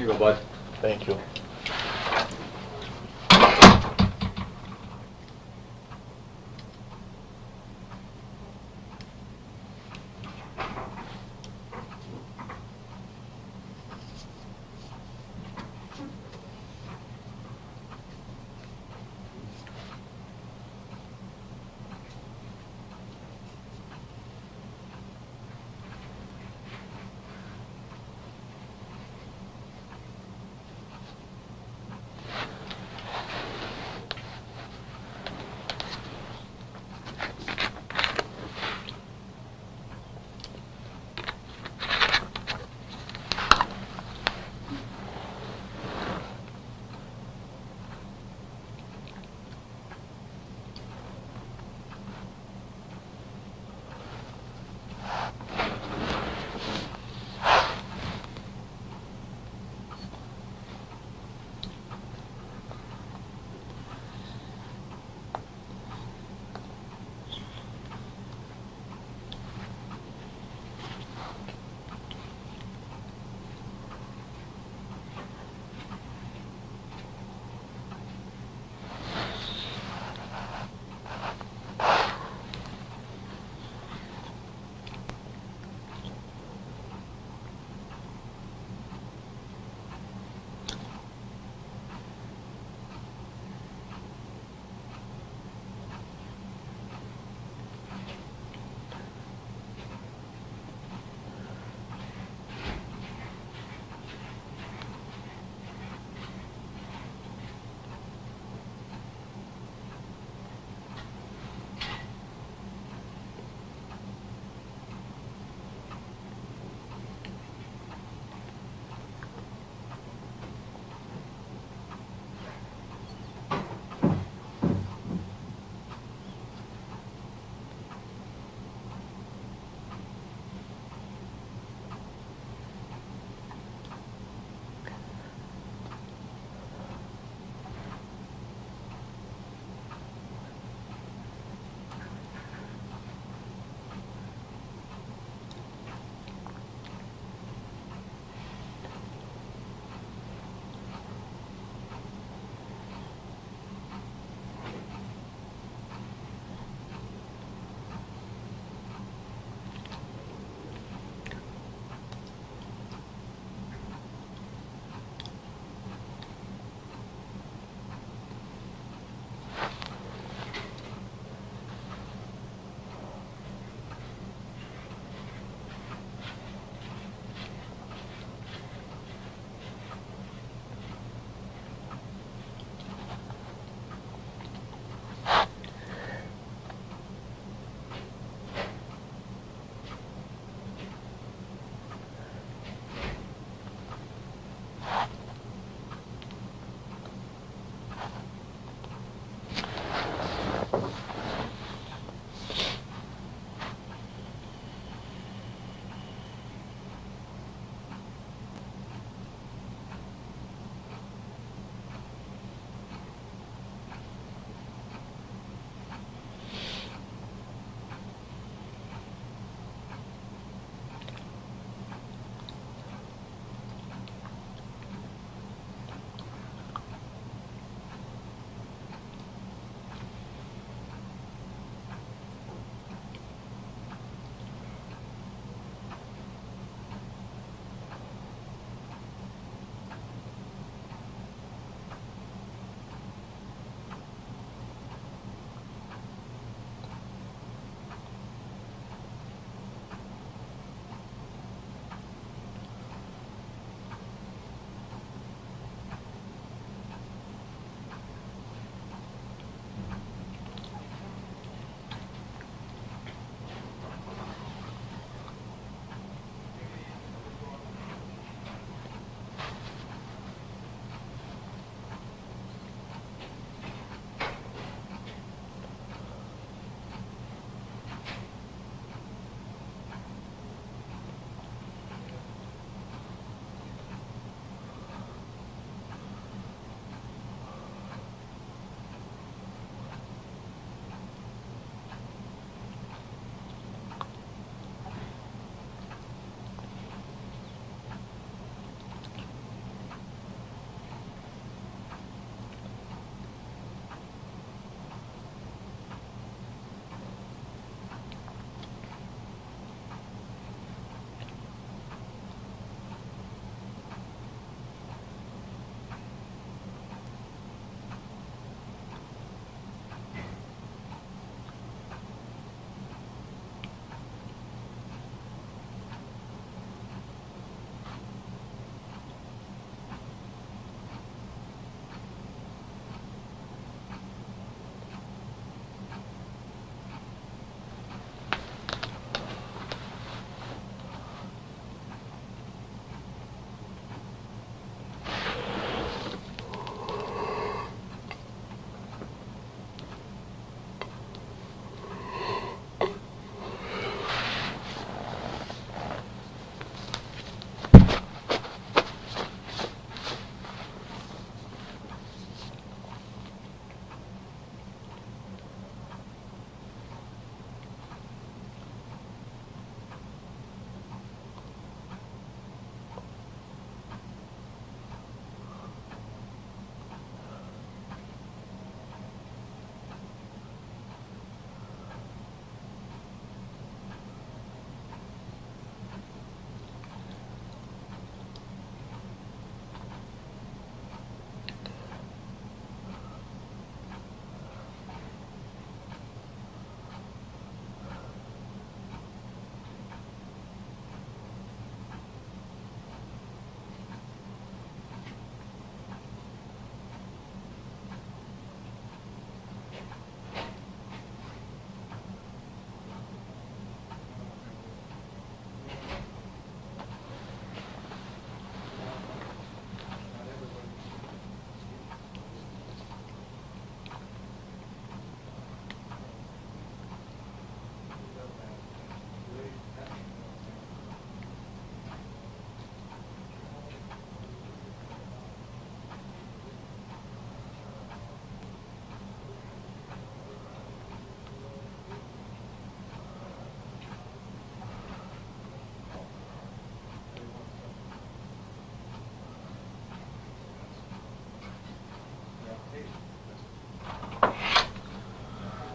Here you go, bud. Thank you.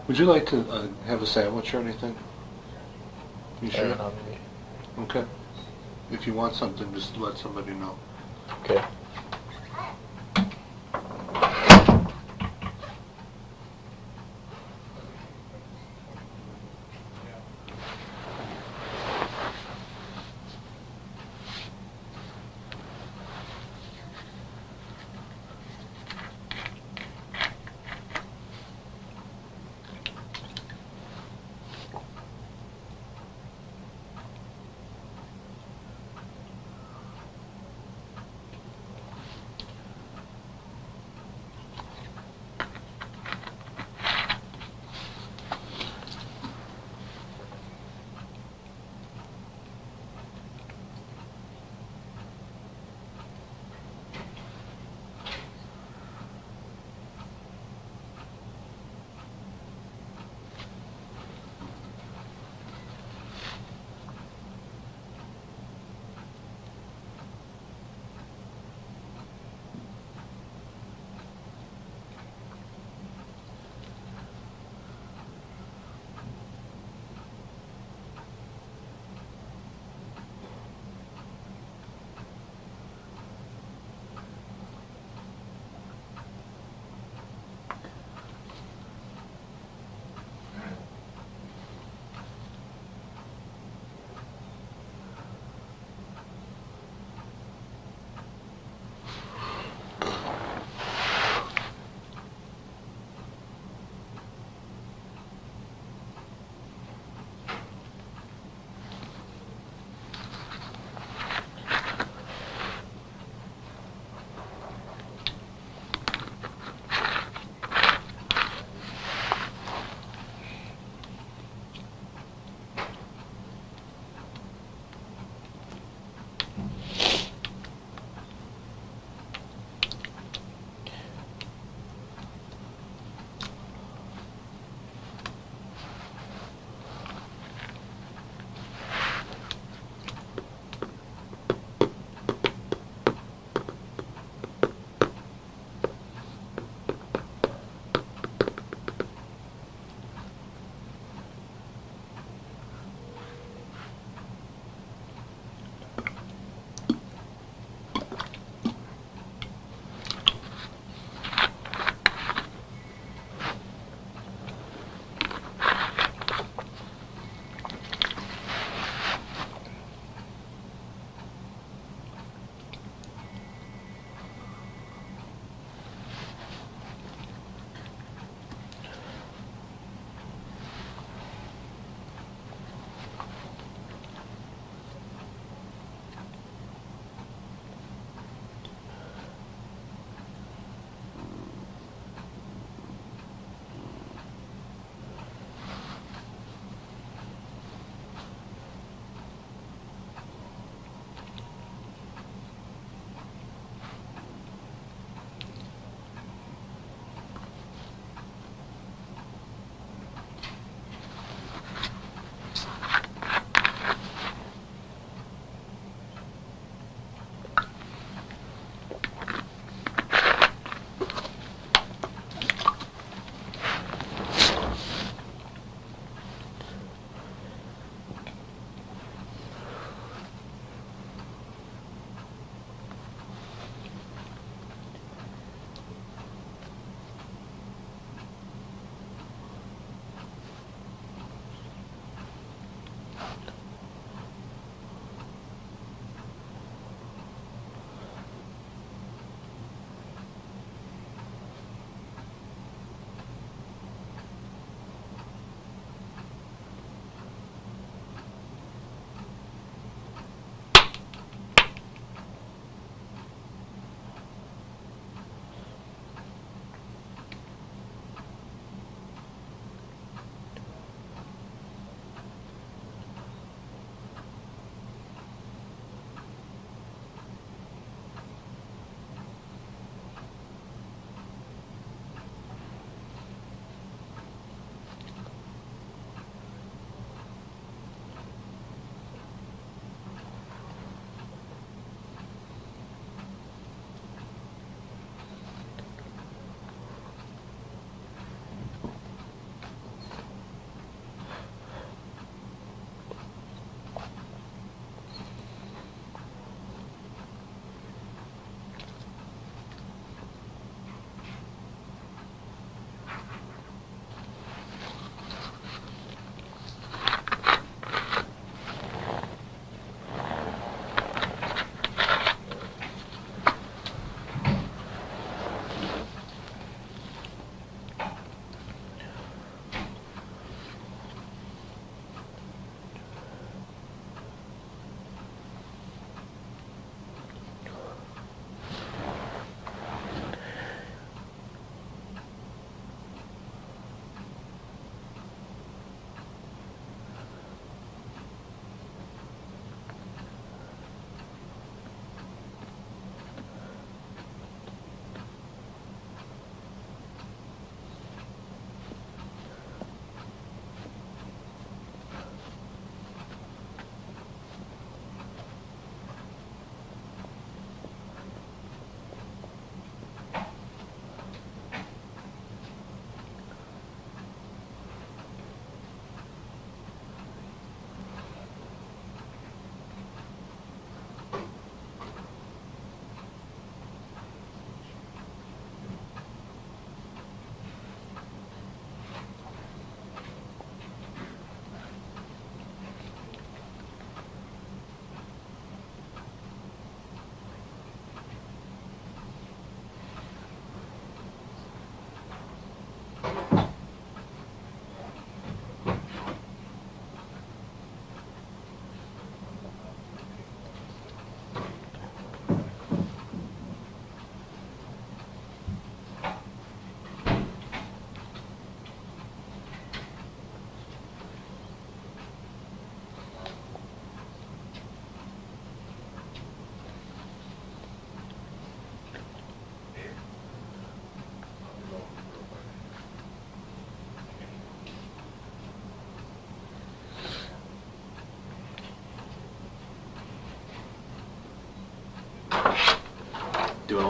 Would you like to have a sandwich or anything? You I sure? don't know, maybe. Okay. If you want something, just let somebody know. Okay.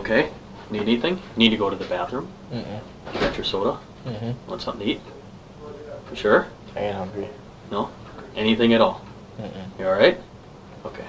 Okay. Need anything? Need to go to the bathroom? Mm-mm. You got your soda? Mm-hmm. Want something to eat? For sure? I ain't hungry. No? Anything at all? Mm-mm. You alright? Okay.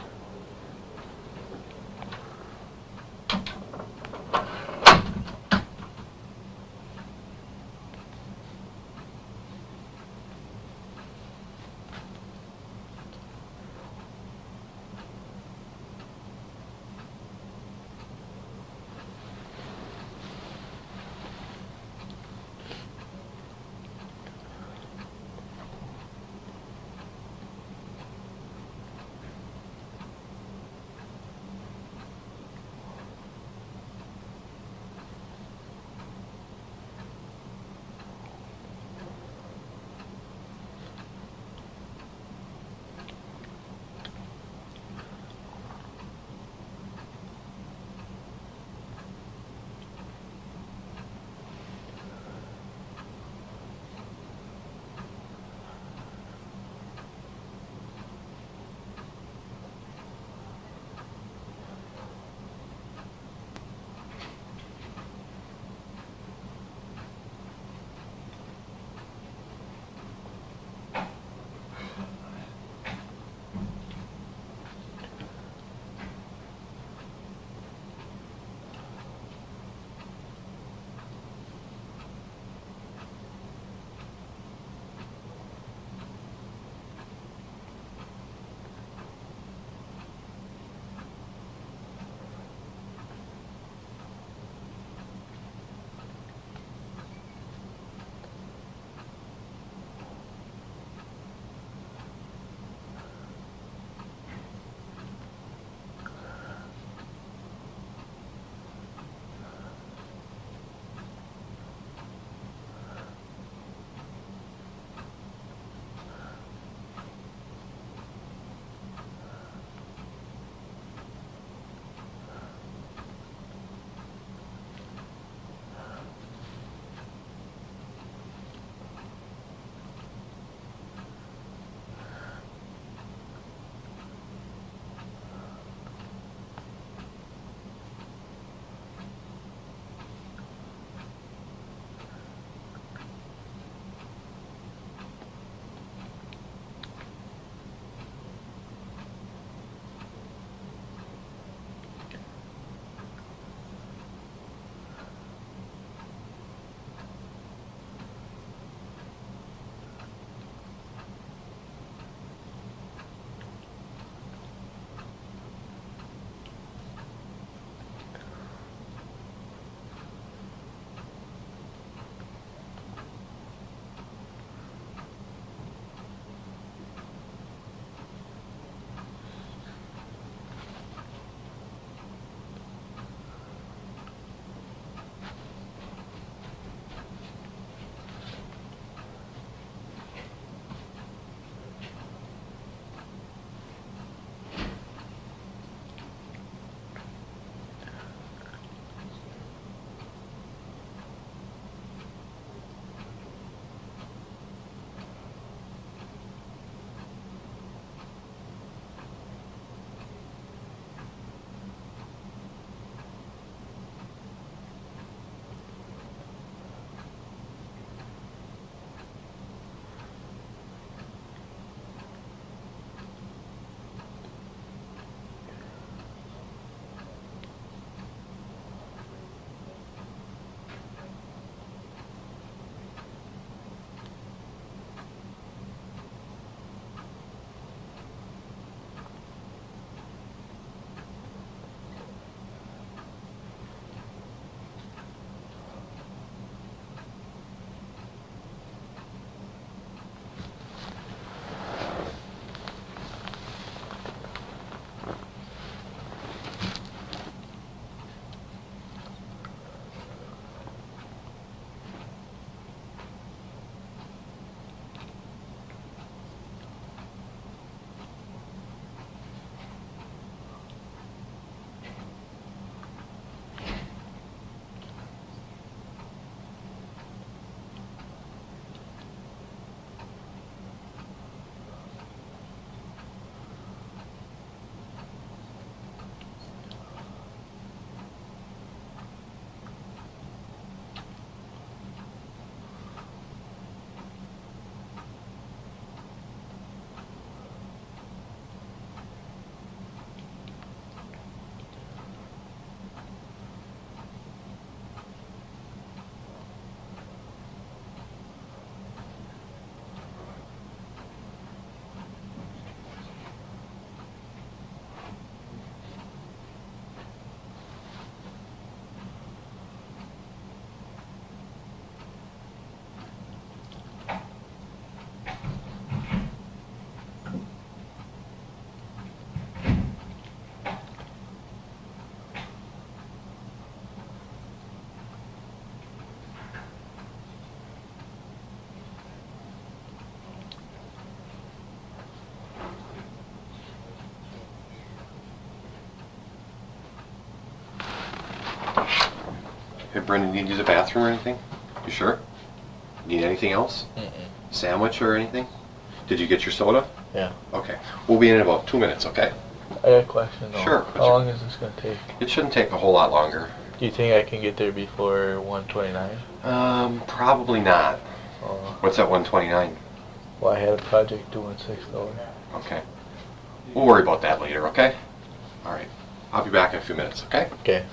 Hey, Brendan, need to use a bathroom or anything? You sure? Need anything else? Sandwich or anything? Did you get your soda? Yeah. Okay. We'll be in about 2 minutes, okay? I got a question though. Sure. How long is this going to take? It shouldn't take a whole lot longer. Do you think I can get there before 1:29? Probably not. What's at 1:29? Well, I had a project due in 6 hours. Okay. We'll worry about that later, okay? All right. I'll be back in a few minutes, okay? Okay.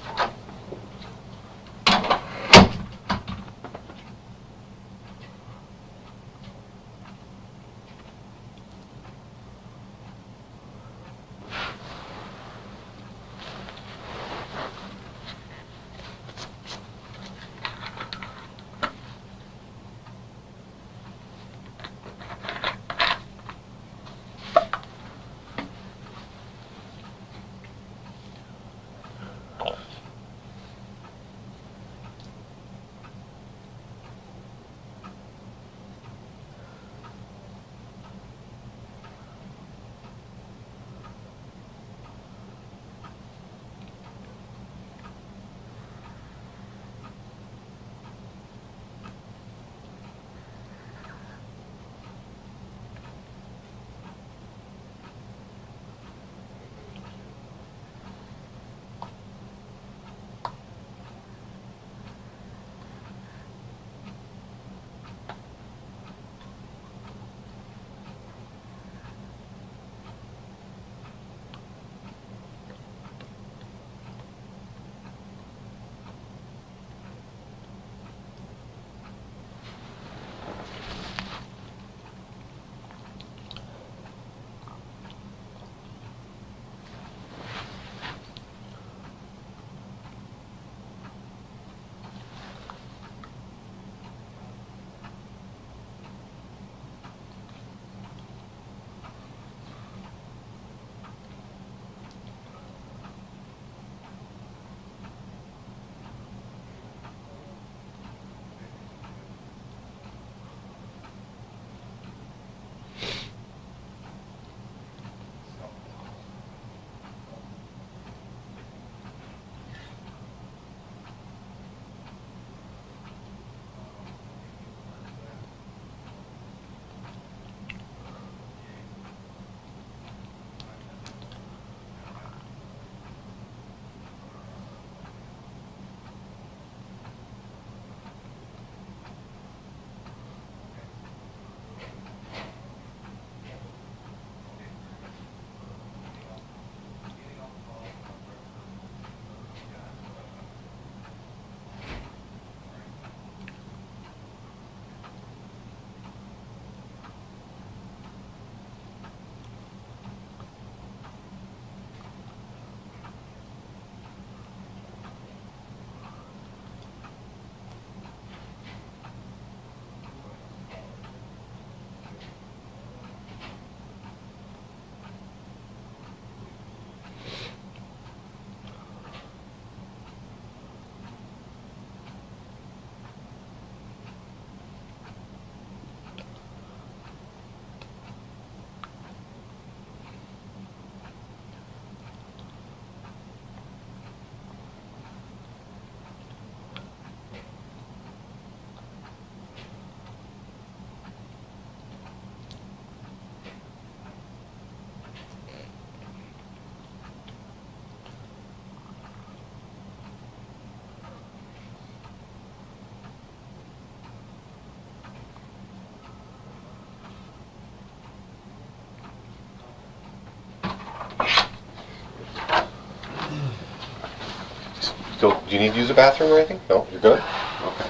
Still, do you need to use a bathroom or anything? No, you're good? Okay.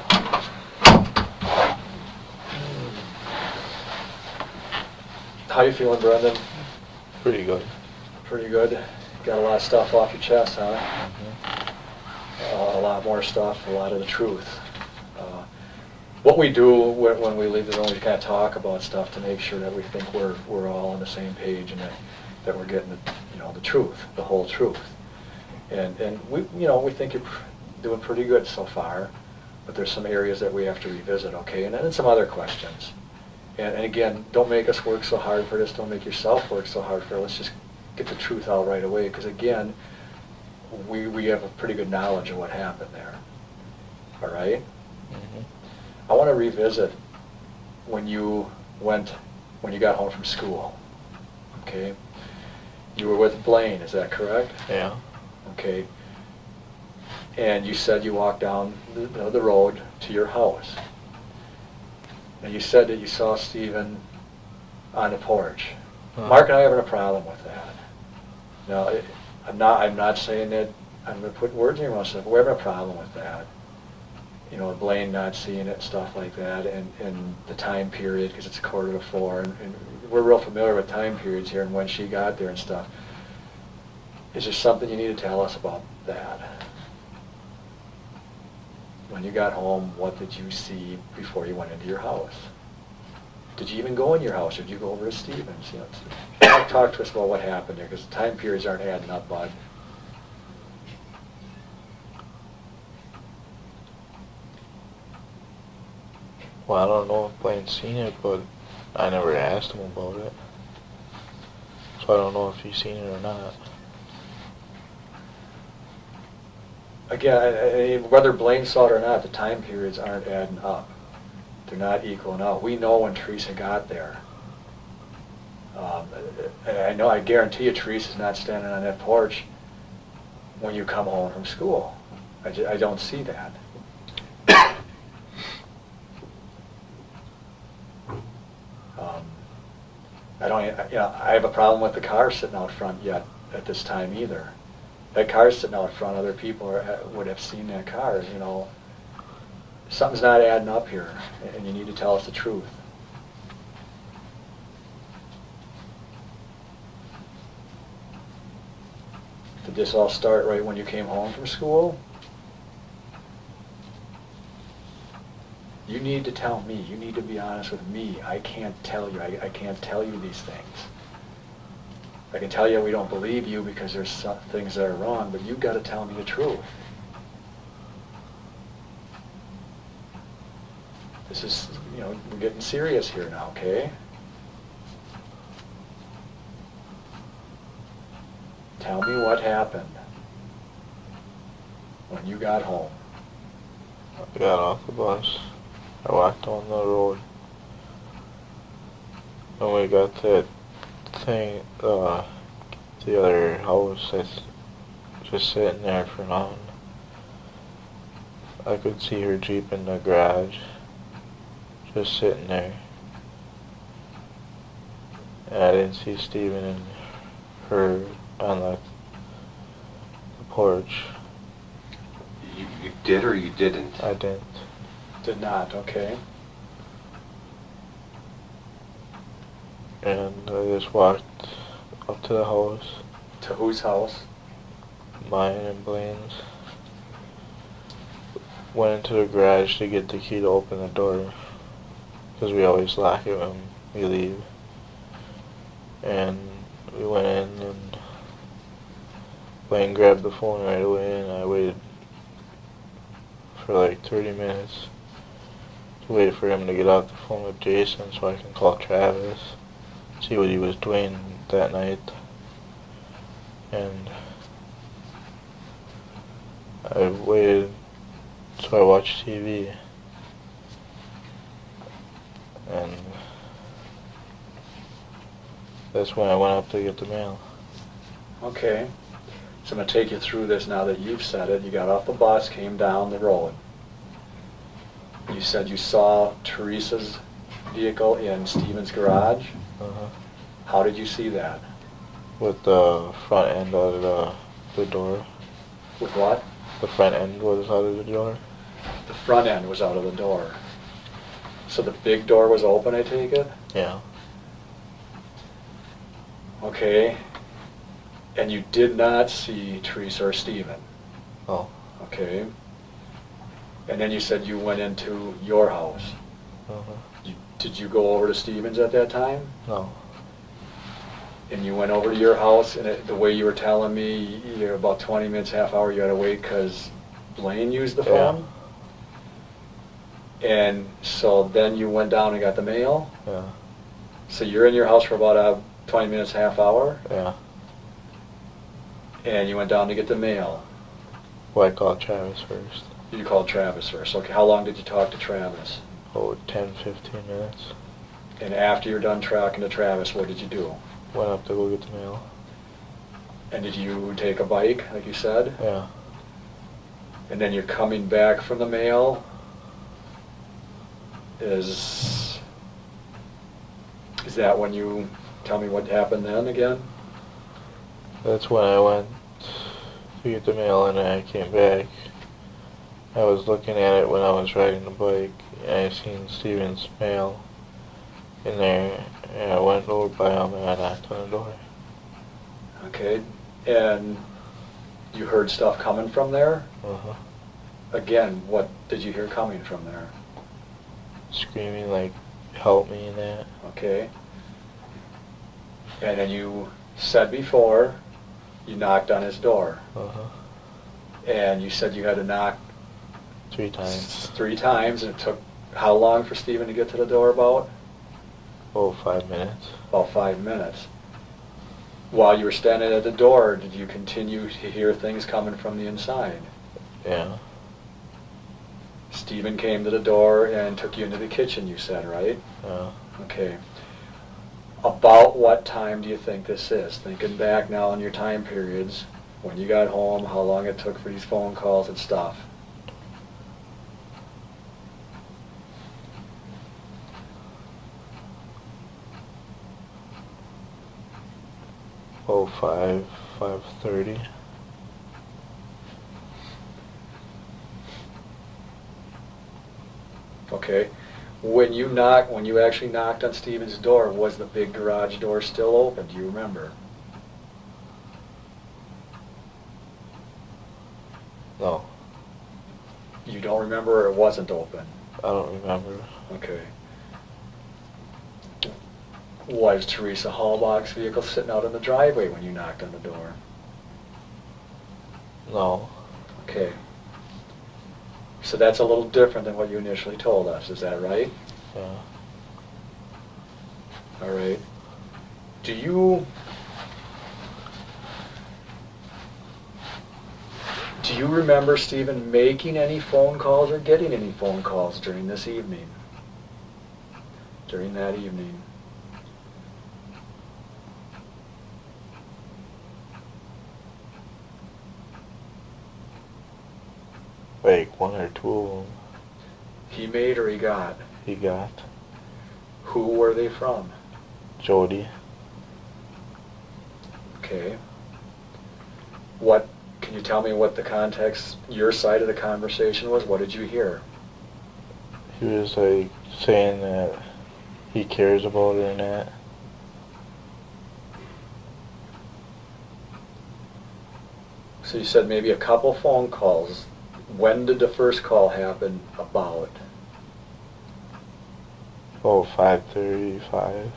How you feeling, Brendan? Pretty good. Pretty good. Got a lot of stuff off your chest, huh? Mm-hmm. A lot more stuff, a lot of the truth. What we do when we leave the room, we kind of talk about stuff to make sure that we think we're all on the same page and that we're getting the truth, the whole truth. And we think you're doing pretty good so far, but there's some areas that we have to revisit, okay? And then some other questions. And again, don't make us work so hard for this. Don't make yourself work so hard for it. Let's just get the truth out right away, because again, we have a pretty good knowledge of what happened there. All right? Mhm. I want to revisit when you got home from school. Okay? You were with Blaine, is that correct? Yeah. Okay. And you said you walked down the road to your house. And you said that you saw Stephen on the porch. Mark and I are having a problem with that. Now, I'm not saying that I'm going to put words in your mouth, but we're having a problem with that. You know, Blaine not seeing it and stuff like that, and the time period, because it's 3:45, and we're real familiar with time periods here and when she got there and stuff. Is there something you need to tell us about that? When you got home, what did you see before you went into your house? Did you even go in your house, or did you go over to Stephen's? You know, talk to us about what happened there, because the time periods aren't adding up, bud. Well, I don't know if Blaine's seen it, but I never asked him about it. So I don't know if he's seen it or not. Again, whether Blaine saw it or not, the time periods aren't adding up. They're not equaling out. We know when Teresa got there. And I guarantee you Teresa's not standing on that porch when you come home from school. I don't see that. I have a problem with the car sitting out front yet at this time either. That car's sitting out front, other people would have seen that car, you know. Something's not adding up here, and you need to tell us the truth. Did this all start right when you came home from school? You need to tell me. You need to be honest with me. I can't tell you. I can't tell you these things. I can tell you we don't believe you because there's some things that are wrong, but you've got to tell me the truth. This is, you know, we're getting serious here now, okay? Tell me what happened when you got home. I got off the bus. I walked on the road. And we got that thing, the other house that's just sitting there for nothing. I could see her Jeep in the garage, just sitting there. And I didn't see Stephen and her on the porch. You did or you didn't? I didn't. Did not, okay. And I just walked up to the house. To whose house? Mine and Blaine's. Went into the garage to get the key to open the door, because we always lock it when we leave. And we went in, and Blaine grabbed the phone right away, and I waited for like 30 minutes to wait for him to get off the phone with Jason so I can call Travis, see what he was doing that night. And I waited, so I watched TV. And that's when I went up to get the mail. Okay. So I'm going to take you through this now that you've said it. You got off the bus, came down the road. You said you saw Teresa's vehicle in Stephen's garage. Uh-huh. How did you see that? With the front end out of the door. With what? The front end was out of the door. The front end was out of the door. So the big door was open, I take it? Yeah. Okay. And you did not see Teresa or Stephen? Oh. Okay. And then you said you went into your house. Uh-huh. Did you go over to Stephen's at that time? No. And you went over to your house, and the way you were telling me, you're about 20 minutes, half hour, you had to wait because Blaine used the phone? Yeah. And so then you went down and got the mail? Yeah. So you're in your house for about 20 minutes, half hour? Yeah. And you went down to get the mail? Well, I called Travis first. You called Travis first. Okay, how long did you talk to Travis? Oh, 10, 15 minutes. And after you're done talking to Travis, what did you do? Went up to go get the mail. And did you take a bike, like you said? Yeah. And then you're coming back from the mail. Is that when you tell me what happened then again? That's when I went to get the mail and I came back. I was looking at it when I was riding the bike and I seen Steven's mail in there and I went over by him and I knocked on the door. Okay, and you heard stuff coming from there? Uh-huh. Again, what did you hear coming from there? Screaming like, help me and that. Okay. And then you said before, you knocked on his door. Uh-huh. And you said you had to knock 3 times. 3 times, and it took how long for Stephen to get to the door about? Oh, 5 minutes. About 5 minutes. While you were standing at the door, did you continue to hear things coming from the inside? Yeah. Stephen came to the door and took you into the kitchen, you said, right? Yeah. Okay. About what time do you think this is? Thinking back now on your time periods, when you got home, how long it took for these phone calls and stuff. Oh, 5:30. Okay. When you actually knocked on Stephen's door, was the big garage door still open? Do you remember? No, You don't remember, or it wasn't open? I don't remember. Okay. Was Teresa Hallbach's vehicle sitting out in the driveway when you knocked on the door? No. Okay. So that's a little different than what you initially told us, is that right? Yeah. All right. Do you remember Stephen making any phone calls or getting any phone calls during this evening? During that evening? Like 1 or 2 of them He made or he got? he got. Who were they from? Jody. Okay. Can you tell me what the context, your side of the conversation was? What did you hear? He was like saying that he cares about her and that. So you said maybe a couple phone calls. When did the first call happen about? Oh, 5:35.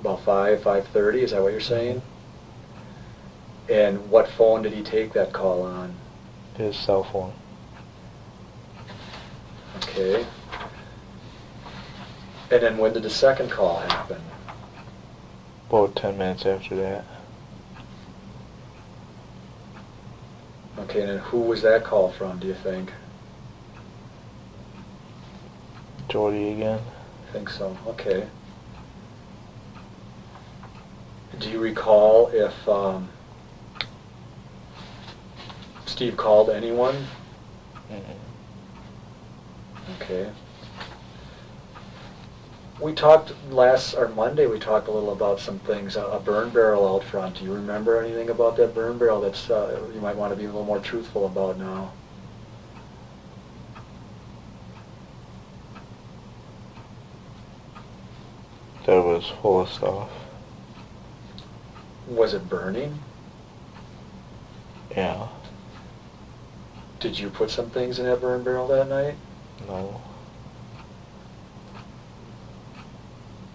About 5:30, is that what you're saying? And what phone did he take that call on? His cell phone. Okay. And then when did the second call happen? About 10 minutes after that. Okay, and then who was that call from, do you think? Jody again. I think so, okay. Do you recall if Steve called anyone? Mm-mm. Okay. We talked Monday we talked a little about some things, a burn barrel out front. Do you remember anything about that burn barrel that's you might want to be a little more truthful about now? That was full of stuff. Was it burning? Yeah. Did you put some things in that burn barrel that night? No.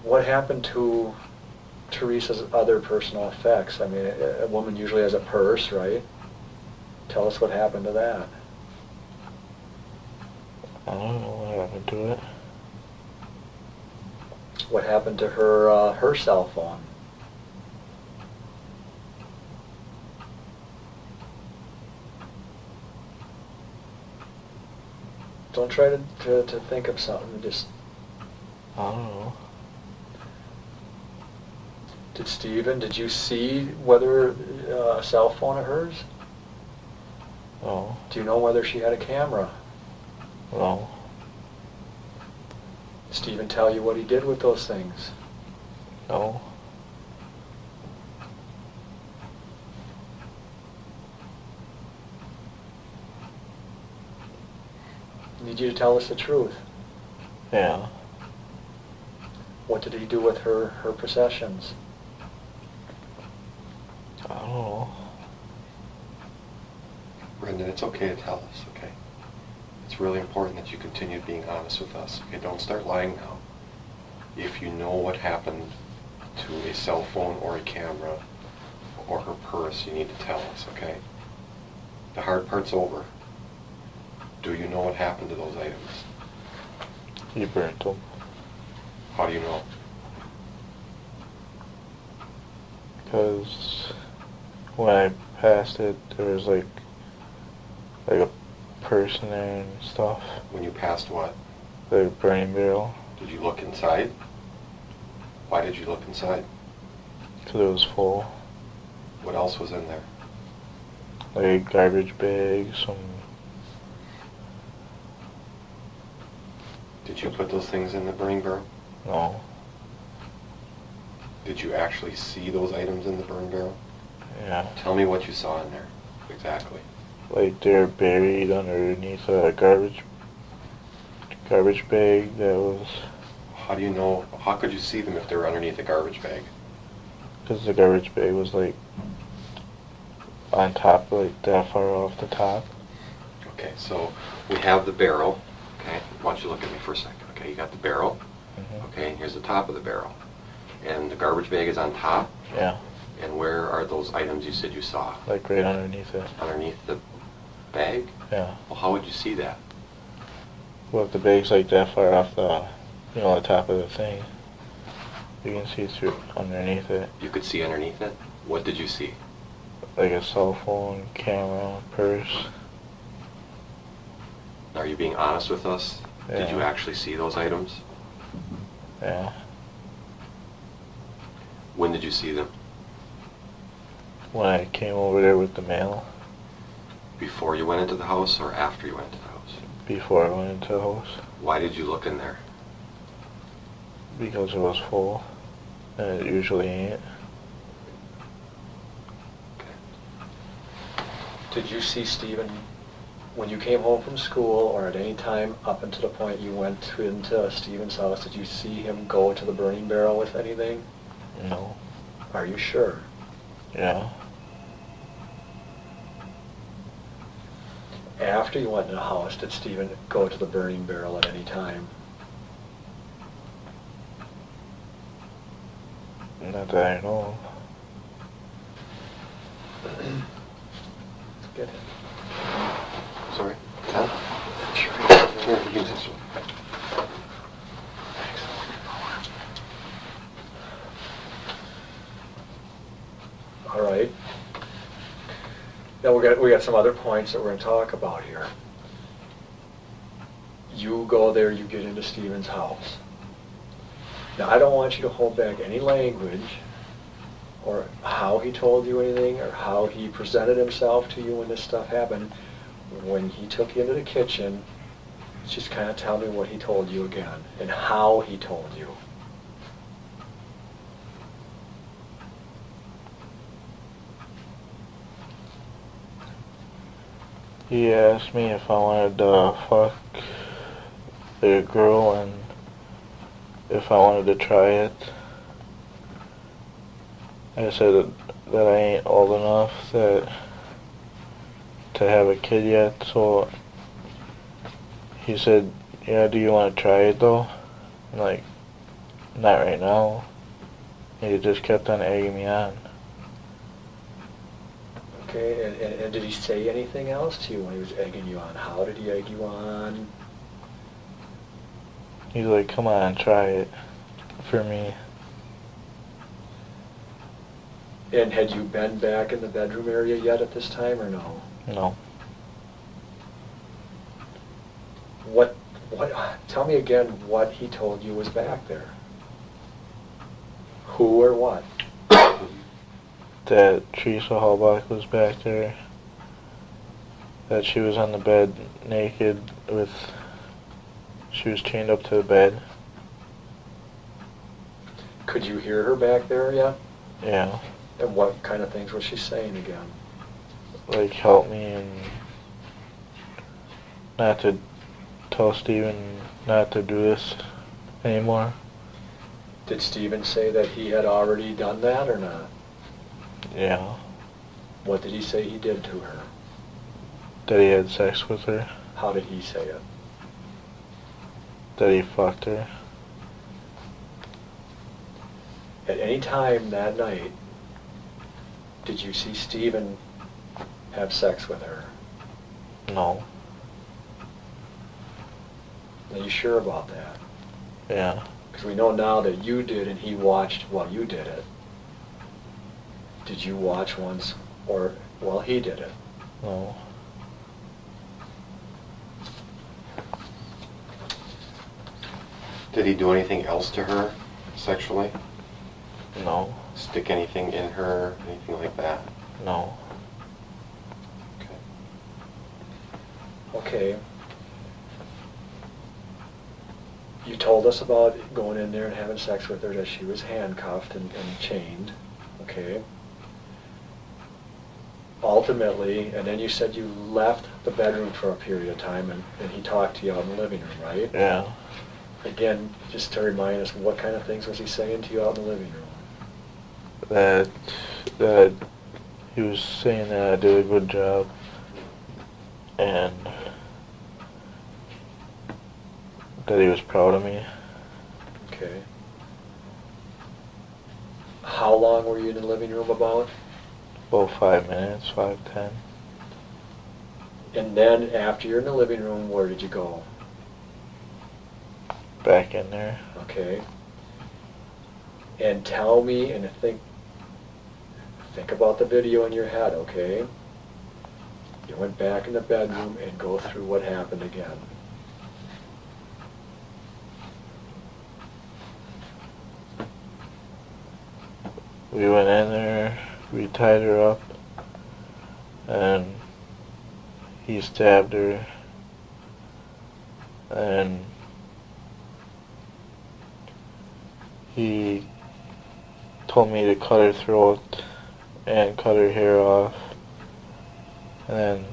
What happened to Teresa's other personal effects? I mean, a woman usually has a purse, right? Tell us what happened to that. I don't know what happened to it. What happened to her cell phone? Don't try to think of something. Just. I don't know. Did you see whether a cell phone of hers? No. Do you know whether she had a camera? No. Did Stephen tell you what he did with those things? No. I need you to tell us the truth. Yeah. What did he do with her possessions? I don't know. Brendan, it's okay to tell us, okay? It's really important that you continue being honest with us, okay? Don't start lying now. If you know what happened to a cell phone or a camera or her purse, you need to tell us, okay? The hard part's over. Do you know what happened to those items? He burnt them. How do you know? Because when I passed it, there was like a person there and stuff. When you passed what? The burning barrel. Did you look inside? Why did you look inside? Because it was full. What else was in there? Like a garbage bag, some... Did you put those things in the burning barrel? No. Did you actually see those items in the burn barrel? Yeah. Tell me what you saw in there, exactly. Like they're buried underneath a garbage bag that was... How do you know, how could you see them if they were underneath a garbage bag? Because the garbage bag was like on top, like that far off the top. Okay, so we have the barrel, okay? Why don't you look at me for a second, okay? You got the barrel, okay, and here's the top of the barrel. And the garbage bag is on top? Yeah. And where are those items you said you saw? Like right underneath it. Underneath the bag? Yeah. Well, how would you see that? Well, if the bag's like that far off the, the top of the thing, you can see through underneath it. You could see underneath it? What did you see? Like a cell phone, camera, purse. Are you being honest with us? Yeah. Did you actually see those items? Yeah. When did you see them? When I came over there with the mail. Before you went into the house or after you went into the house? Before I went into the house. Why did you look in there? Because it was full. And it usually ain't. Okay. Did you see Stephen when you came home from school or at any time up until the point you went into Stephen's house? Did you see him go to the burning barrel with anything? No. Are you sure? Yeah. After you went in the house, did Stephen go to the burning barrel at any time? Not that I know of. Get it. Sorry? Huh? Here, use this one. All right. Now we got some other points that we're going to talk about here. You go there, you get into Stephen's house. Now I don't want you to hold back any language or how he told you anything or how he presented himself to you when this stuff happened. When he took you into the kitchen, just kind of tell me what he told you again and how he told you. He asked me if I wanted to fuck the girl and if I wanted to try it. I said that I ain't old enough to have a kid yet, so he said, yeah, do you want to try it though? I'm like, not right now. He just kept on egging me on. Okay, and did he say anything else to you when he was egging you on? How did he egg you on? He's like, come on, try it for me. And had you been back in the bedroom area yet at this time or no? No. What Tell me again what he told you was back there. Who or what? That Teresa Hallbach was back there. That she was on the bed naked with... She was chained up to the bed. Could you hear her back there yet? Yeah. And what kind of things was she saying again? Like, help me and not to tell Steven not to do this anymore. Did Steven say that he had already done that or not? Yeah. What did he say he did to her? That he had sex with her. How did he say it? That he fucked her. At any time that night, did you see Steven have sex with her? No. Are you sure about that? Yeah. Because we know now that you did and he watched while you did it. Did you watch once or while he did it? No. Did he do anything else to her sexually? No. Stick anything in her, anything like that? No. Okay. Okay. You told us about going in there and having sex with her, that she was handcuffed and chained. Okay. Ultimately, and then you said you left the bedroom for a period of time and he talked to you out in the living room, right? Yeah. Again, just to remind us, what kind of things was he saying to you out in the living room? That he was saying that I did a good job and that he was proud of me. Okay. How long were you in the living room about? About 5 minutes, 5-10. And then after you're in the living room, where did you go? Back in there. Okay. And tell me, and think about the video in your head, okay? You went back in the bedroom and go through what happened again. We went in there, we tied her up, and he stabbed her, and he told me to cut her throat and cut her hair off, and then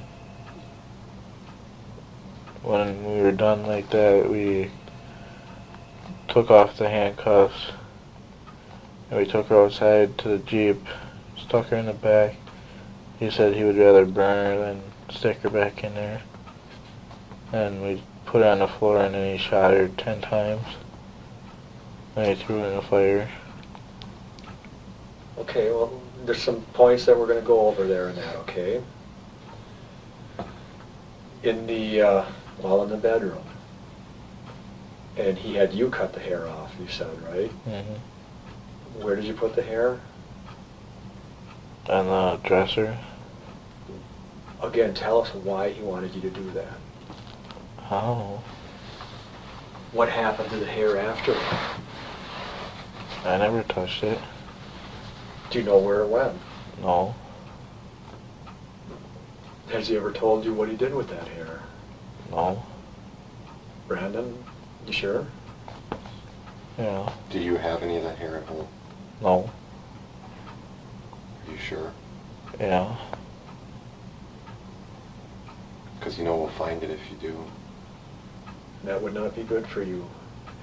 when we were done like that, we took off the handcuffs and we took her outside to the Jeep, stuck her in the back. He said he would rather burn her than stick her back in there. And we put her on the floor and then he shot her 10 times. And he threw her in the fire. Okay, well, there's some points that we're going to go over there in that, okay? In the, while in the bedroom, and he had you cut the hair off, you said, right? Mm-hmm. Where did you put the hair? On the dresser. Again, tell us why he wanted you to do that. I don't know. What happened to the hair after? I never touched it. Do you know where it went? No. Has he ever told you what he did with that hair? No. Brandon, you sure? Yeah. Do you have any of that hair at home? No. Are you sure? Yeah. Because you know we'll find it if you do. That would not be good for you.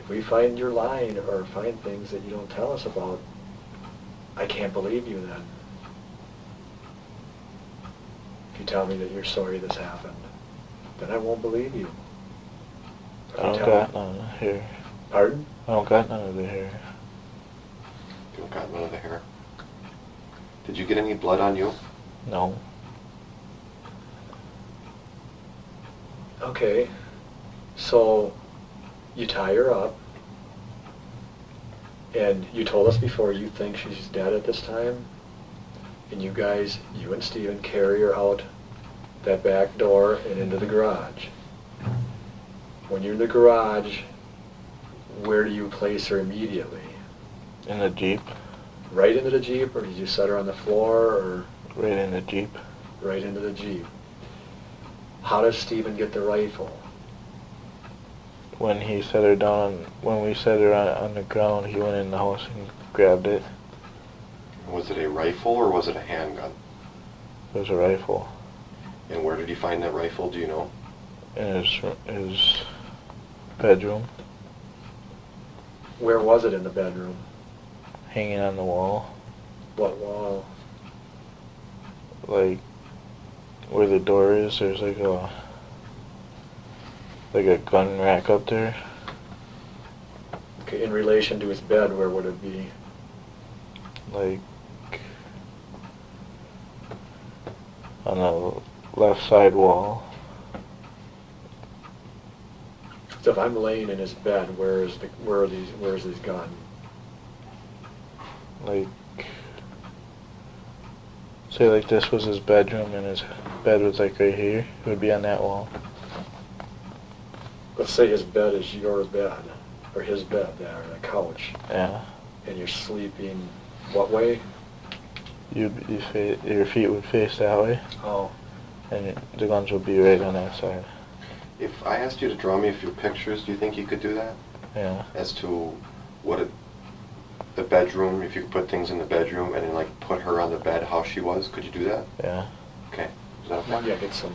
If we find you're lying or find things that you don't tell us about, I can't believe you then. If you tell me that you're sorry this happened, then I won't believe you. If I you don't tell got me- none of the hair. Pardon? I don't got none of the hair. You don't got none of the hair. Did you get any blood on you? No. Okay, so you tie her up, and you told us before you think she's dead at this time, and you guys, you and Steven, carry her out that back door and into the garage. When you're in the garage, where do you place her immediately? In the Jeep. Right into the Jeep, or did you set her on the floor, or Right in the Jeep. right into the Jeep? How does Stephen get the rifle? When he set her down, when we set her on the ground, he went in the house and grabbed it. Was it a rifle or was it a handgun? It was a rifle. And where did he find that rifle, do you know? In his bedroom, Where was it in the bedroom? hanging on the wall. What wall? Like, where the door is, there's like a gun rack up there. Okay, in relation to his bed, where would it be? Like, on the left side wall. So if I'm laying in his bed, where is his gun? Like, say like this was his bedroom and his bed was like right here, it would be on that wall. Let's say his bed is your bed, or his bed there, on the couch, Yeah. and you're sleeping what way? Your feet would face that way, Oh, and the guns would be right on that side. If I asked you to draw me a few pictures, do you think you could do that? Yeah. As to the bedroom, if you could put things in the bedroom and then like put her on the bed, how she was, could you do that? Yeah. Okay. Is that okay? yeah, get some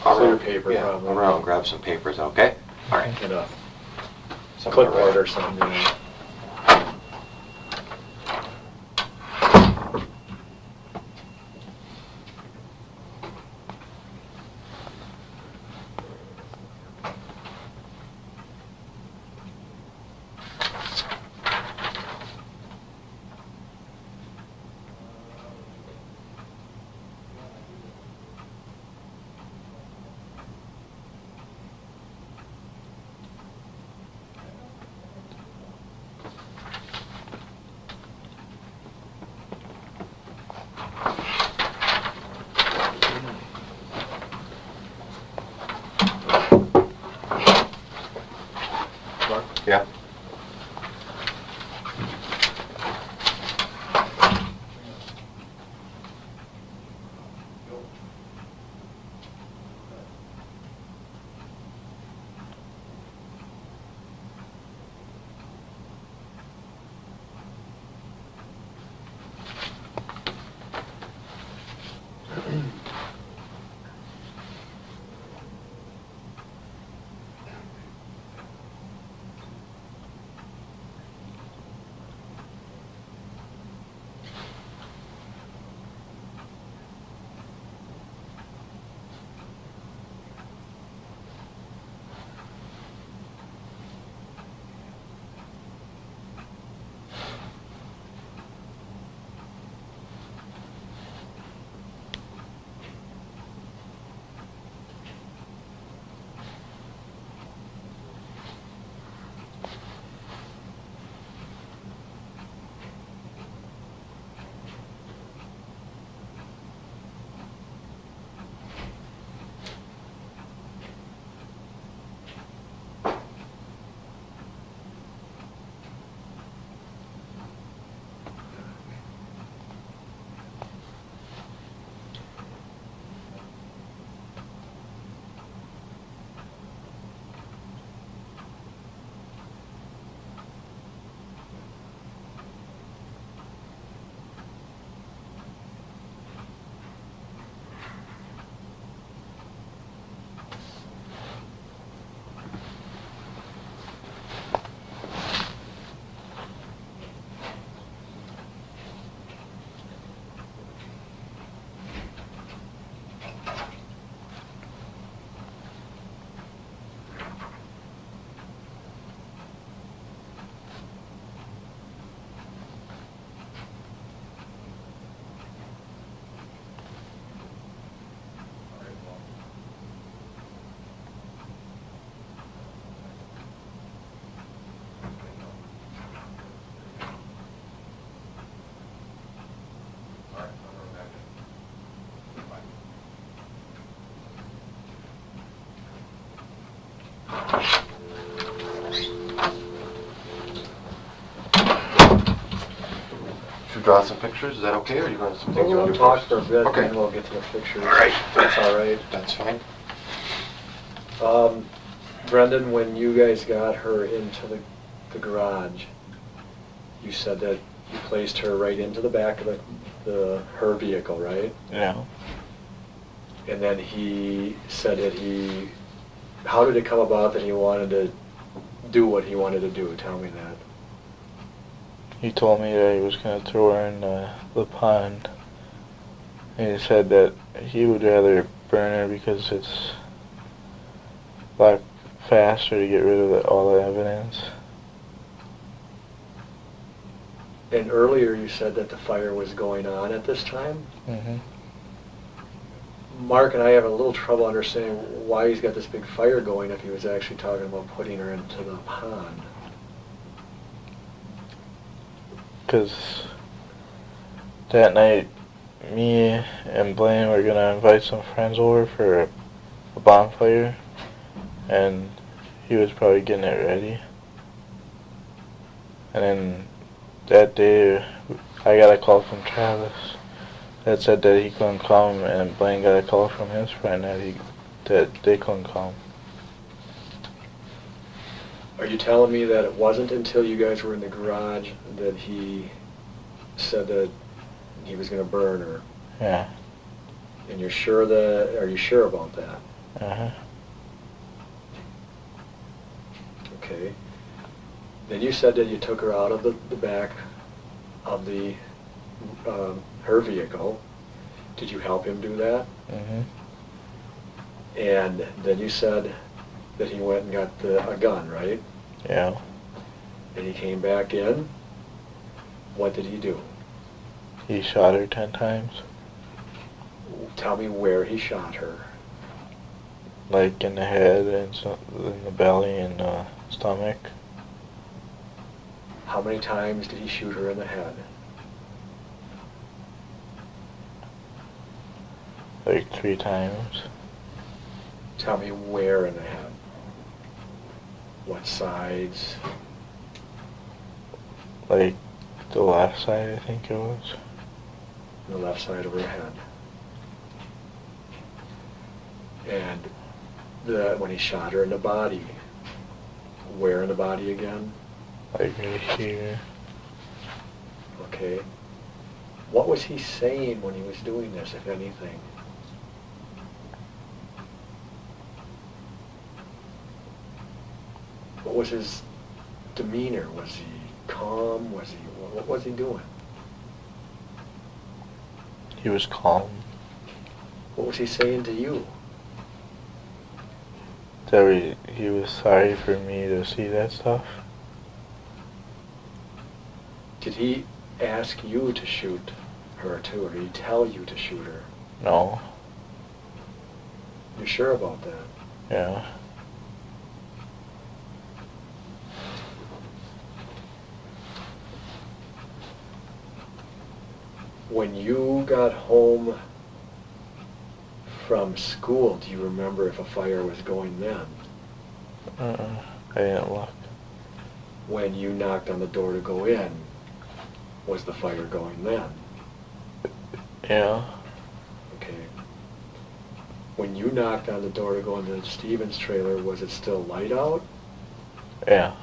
I'll clear run- paper, yeah, probably. I'll run and grab some papers, okay? All right. And a Something to clipboard write. or something. You know. Yeah. Should draw some pictures, is that okay, or you want some things you We'll want to do talk first? for a bit, Okay. and then we'll get to the pictures. Alright. That's all right. That's fine. Brendan, when you guys got her into the garage, you said that you placed her right into the back of her vehicle, right? Yeah. And then he said that how did it come about that he wanted to do what he wanted to do? Tell me that. He told me that he was going to throw her in the pond. And he said that he would rather burn her because it's a lot faster to get rid of all the evidence. And earlier you said that the fire was going on at this time? Mm-hmm. Mark and I have a little trouble understanding why he's got this big fire going if he was actually talking about putting her into the pond. Because that night, me and Blaine were going to invite some friends over for a bonfire, and he was probably getting it ready. And then that day, I got a call from Travis that said that he couldn't come, and Blaine got a call from his friend that they couldn't come. Are you telling me that it wasn't until you guys were in the garage that he said that he was going to burn her? Yeah. And are you sure about that? Uh-huh. Okay. Then you said that you took her out of the back of her vehicle. Did you help him do that? Mm-hmm. And then you said that he went and got a gun, right? Yeah. And he came back in. What did he do? He shot her 10 times. Tell me where he shot her. Like in the head and in the belly and the stomach. How many times did he shoot her in the head? Like 3 times. Tell me where in the head. What sides? Like the left side, I think it was. The left side of her head. And when he shot her in the body, where in the body again? Like right here. Okay. What was he saying when he was doing this, if anything? What was his demeanor? Was he calm? What was he doing? He was calm. What was he saying to you? That he was sorry for me to see that stuff. Did he ask you to shoot her too, or did he tell you to shoot her? No. You're sure about that? Yeah. When you got home from school, do you remember if a fire was going then? I didn't look. When you knocked on the door to go in, was the fire going then? Yeah. Okay. When you knocked on the door to go into Stephen's trailer, was it still light out? Yeah.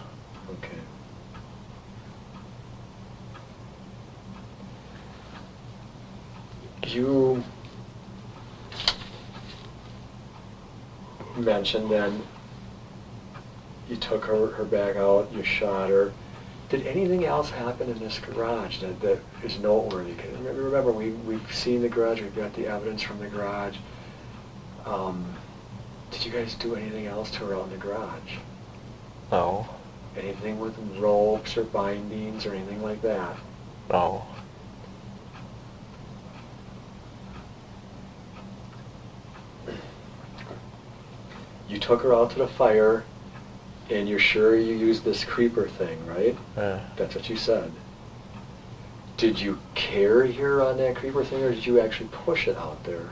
Okay. You mentioned then you took her back out, you shot her. Did anything else happen in this garage that is noteworthy? 'Cause remember, we've seen the garage, we've got the evidence from the garage. Did you guys do anything else to her out in the garage? No. Anything with ropes or bindings or anything like that? No. You took her out to the fire, and you're sure you used this creeper thing, right? Yeah. That's what you said. Did you carry her on that creeper thing, or did you actually push it out there,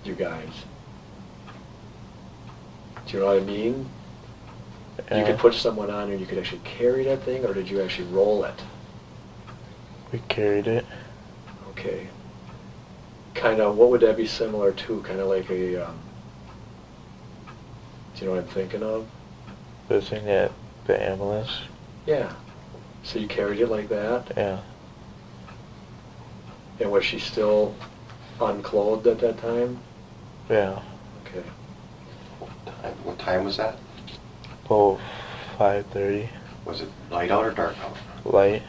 you guys? Do you know what I mean? You could put someone on and you could actually carry that thing, or did you actually roll it? We carried it. Okay. Kind of, what would that be similar to? Kind of like a, do you know what I'm thinking of? The thing that the ambulance. Yeah. So you carried it like that? Yeah. And was she still unclothed at that time? Yeah. Okay. What time was that? About 5:30. Was it light out or dark out? Light.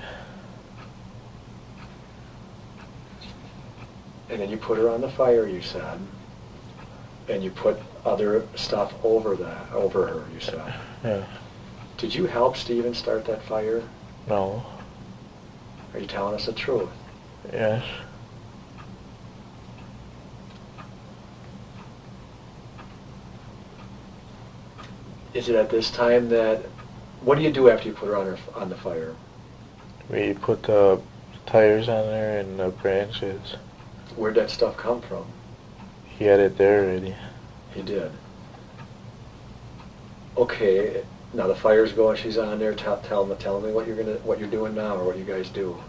And then you put her on the fire, you said, and you put other stuff over her, you said. Yeah. Did you help Stephen start that fire? No. Are you telling us the truth? Yes. Is it at this time that, what do you do after you put her on the fire? We put the tires on there and the branches. Where'd that stuff come from? He had it there already. He did. Okay, now the fire's going, she's on there, tell me what you're doing now, or what you guys do.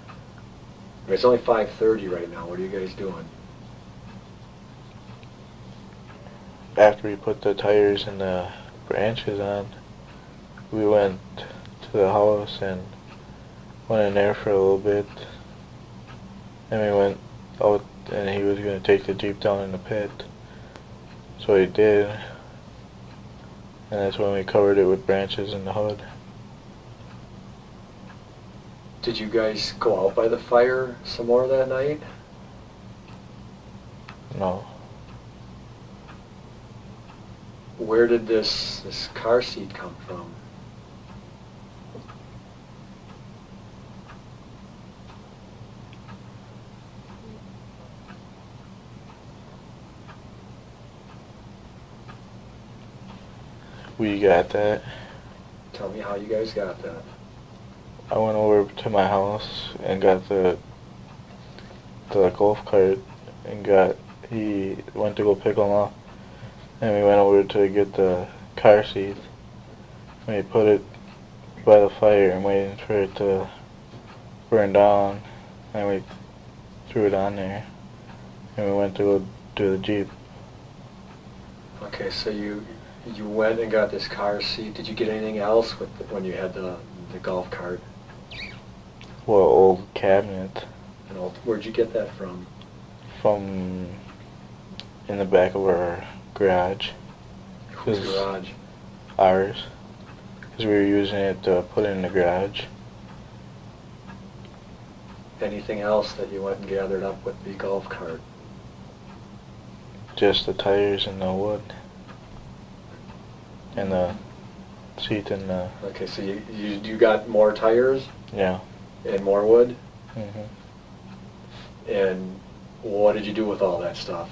I mean, it's only 5:30 right now, what are you guys doing? After we put the tires and the branches on, we went to the house and went in there for a little bit. Then we went out and he was going to take the Jeep down in the pit. So he did. And that's when we covered it with branches in the hood. Did you guys go out by the fire some more that night? No. Where did this car seat come from? We got that. Tell me how you guys got that. I went over to my house and got the golf cart and he went to go pick them up. And we went over to get the car seat. And we put it by the fire and waiting for it to burn down. And we threw it on there. And we went to go do the Jeep. Okay, so you went and got this car seat. Did you get anything else when you had the golf cart? Well, old cabinet. Where'd you get that from? From in the back of our garage. Whose garage? Ours. Because we were using it to put in the garage. Anything else that you went and gathered up with the golf cart? Just the tires and the wood. And the seat and the... Okay, so you got more tires? Yeah. And more wood? Mhm. And what did you do with all that stuff?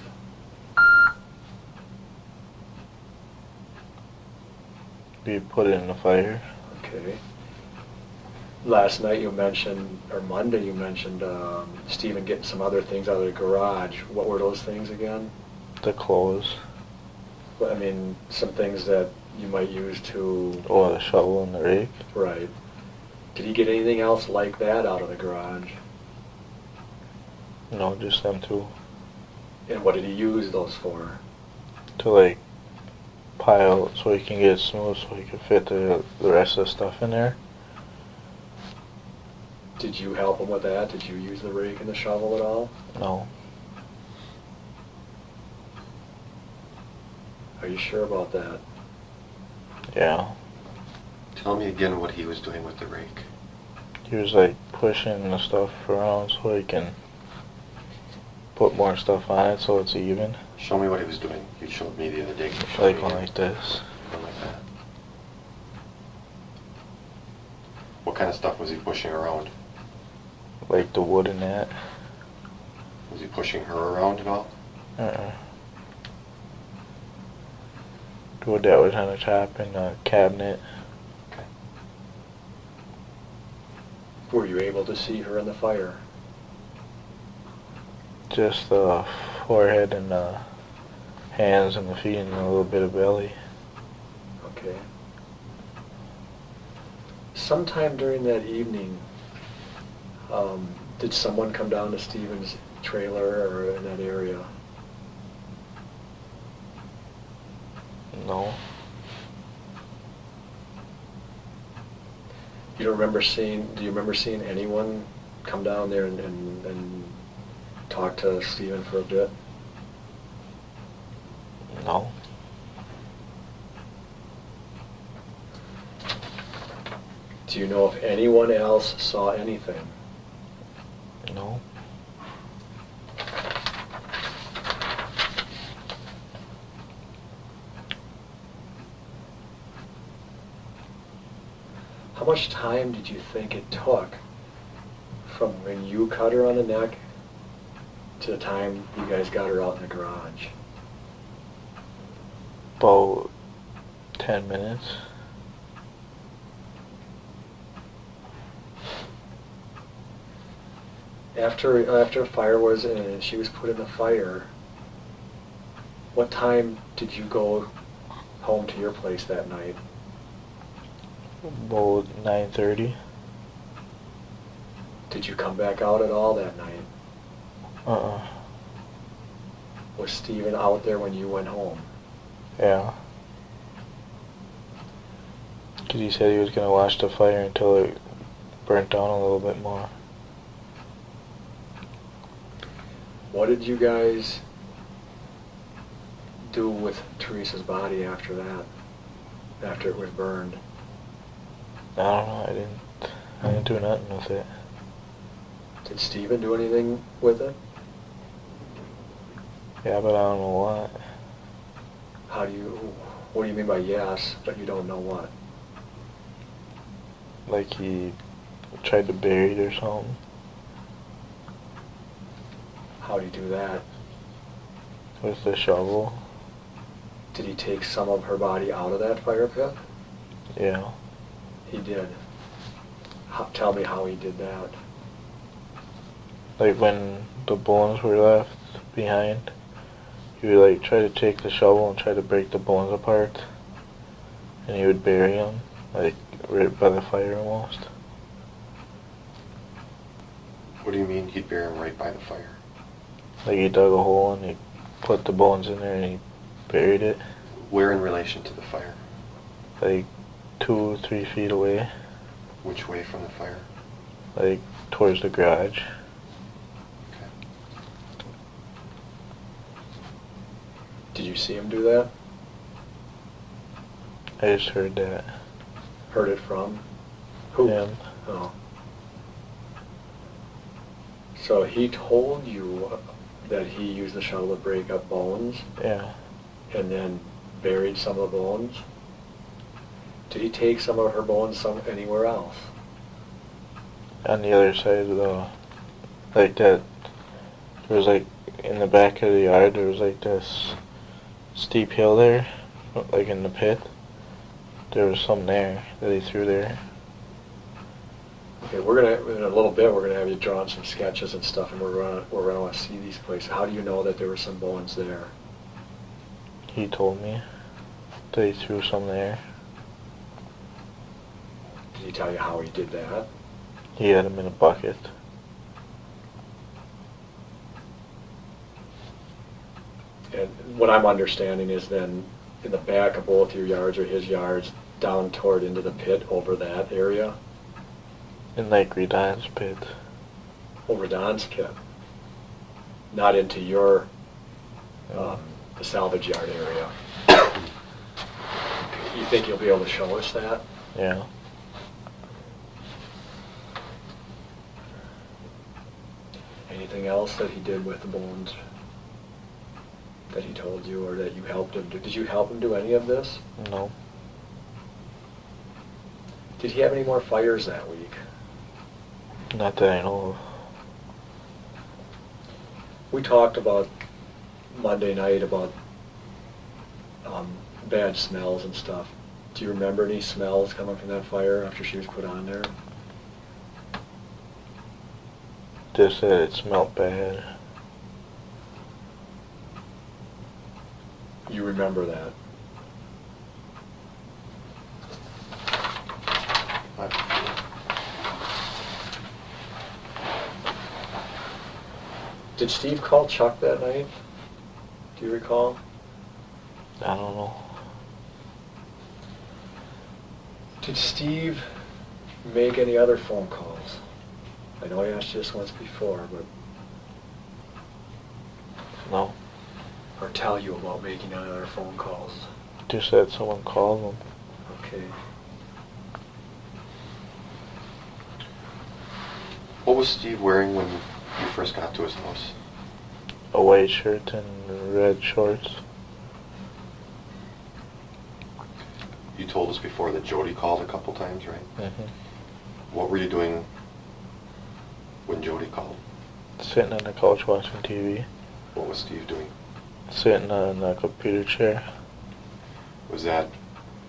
We put it in the fire. Okay. Last night you mentioned, or Monday you mentioned, Stephen getting some other things out of the garage. What were those things again? The clothes. I mean, some things that you might use to... Oh, the shovel and the rake. Right. Did he get anything else like that out of the garage? No, just them two. And what did he use those for? To like pile so he can get it smooth so he can fit the rest of the stuff in there. Did you help him with that? Did you use the rake and the shovel at all? No. Are you sure about that? Yeah. Tell me again what he was doing with the rake. He was like pushing the stuff around so he can put more stuff on it so it's even. Show me what he was doing. You showed me the other day. Like one like this. One like that. What kind of stuff was he pushing around? Like the wood and that. Was he pushing her around at all? The wood that was on the top in the cabinet. Okay. Were you able to see her in the fire? Just the forehead and the hands and the feet and a little bit of belly. Okay. sometime during that evening, did someone come down to Stephen's trailer or in that area? No. Do you remember seeing anyone come down there and talk to Stephen for a bit? No. Do you know if anyone else saw anything? No. How much time did you think it took from when you cut her on the neck to the time you guys got her out in the garage? About 10 minutes. After a fire was in and she was put in the fire, what time did you go home to your place that night? About 9:30. Did you come back out at all that night? Uh-uh. Was Stephen out there when you went home? Yeah. 'Cause he said he was gonna watch the fire until it burnt down a little bit more. What did you guys do with Teresa's body after that? After it was burned? I don't know, I didn't do nothing with it. Did Stephen do anything with it? Yeah, but I don't know what. What do you mean by yes, but you don't know what? Like he tried to bury it or something. How do you do that? With the shovel. Did he take some of her body out of that fire pit? Yeah. He did. Tell me how he did that. Like when the bones were left behind, he would like try to take the shovel and try to break the bones apart, and he would bury them, like right by the fire almost. What do you mean he'd bury him right by the fire? Like he dug a hole and he put the bones in there and he buried it. Where in relation to the fire? Like 2-3 feet away, Which way from the fire? like towards the garage. Okay. Did you see him do that? I just heard that. Heard it from? Who? Him. Oh. So he told you that he used the shovel to break up bones Yeah. and then buried some of the bones? Did he take some of her bones anywhere else? On the other side of the, like that, there was like, in the back of the yard, there was like this steep hill there, like in the pit. There was some there that he threw there. Okay, in a little bit, we're gonna have you draw some sketches and stuff, and we're gonna want to see these places. How do you know that there were some bones there? He told me that he threw some there. Did he tell you how he did that? He had them in a bucket. And what I'm understanding is then in the back of both your yards or his yards, down toward into the pit over that area, In like Redon's pit. over Don's pit, not into your the salvage yard area. You think you'll be able to show us that? Yeah. Anything else that he did with the bones that he told you or that you helped him do? Did you help him do any of this? No. Did he have any more fires that week? Not that I know of. We talked about Monday night about bad smells and stuff. Do you remember any smells coming from that fire after she was put on there? Just that it smelled bad. You remember that? Did Steve call Chuck that night? Do you recall? I don't know. Did Steve make any other phone calls? I know I asked you this once before, but... No. Or tell you about making any other phone calls? Just said someone called him. Okay. What was Steve wearing when you first got to his house? A white shirt and red shorts. You told us before that Jody called a couple times, right? Mm-hmm. What were you doing when Jody called? Sitting on the couch watching TV. What was Steve doing? Sitting on the computer chair. Was that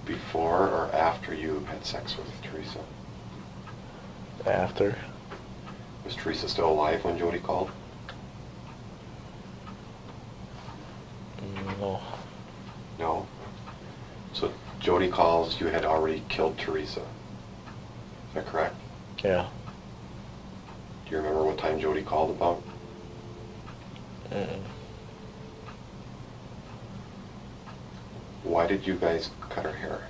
before or after you had sex with Teresa? After. Was Teresa still alive when Jody called? No. No? So Jody calls, you had already killed Teresa. Is that correct? Yeah. Do you remember what time Jody called about? Mm-mm. Why did you guys cut her hair?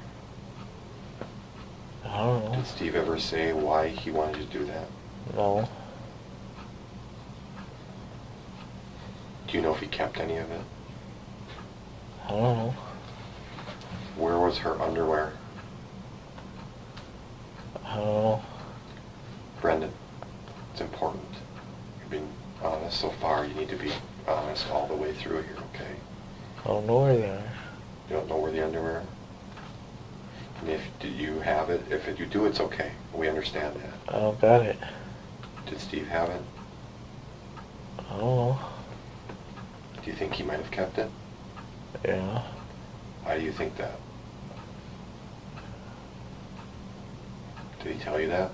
I don't know. Did Steve ever say why he wanted you to do that? No. Do you know if he kept any of it? I don't know. Where was her underwear? I don't know. Brendan, it's important. You're being honest so far. You need to be honest all the way through here, okay? I don't know where they are. You don't know where the underwear are? And if you have it, if you do, it's okay. We understand that. I don't got it. Did Steve have it? I don't know. Do you think he might have kept it? Yeah. Why do you think that? Did he tell you that?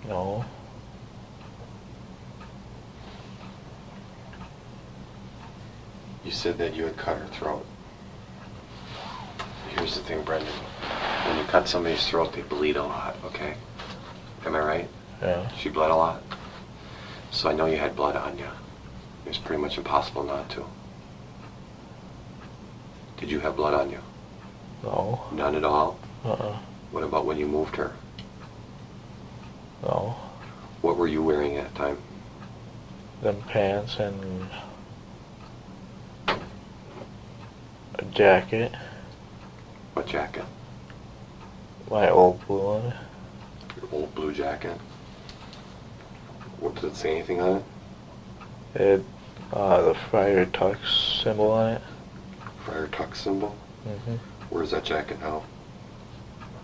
No. You said that you had cut her throat. Here's the thing, Brendan. When you cut somebody's throat, they bleed a lot, okay? Am I right? Yeah. She bled a lot? So I know you had blood on you. It was pretty much impossible not to. Did you have blood on you? No. None at all? Uh-uh. What about when you moved her? No. What were you wearing at the time? Them pants and a jacket. What jacket? My old blue one. Your old blue jacket? What, does it say anything on it? It had the Friar Tux symbol on it. Friar Tuck symbol? Mm-hmm. Where's that jacket now?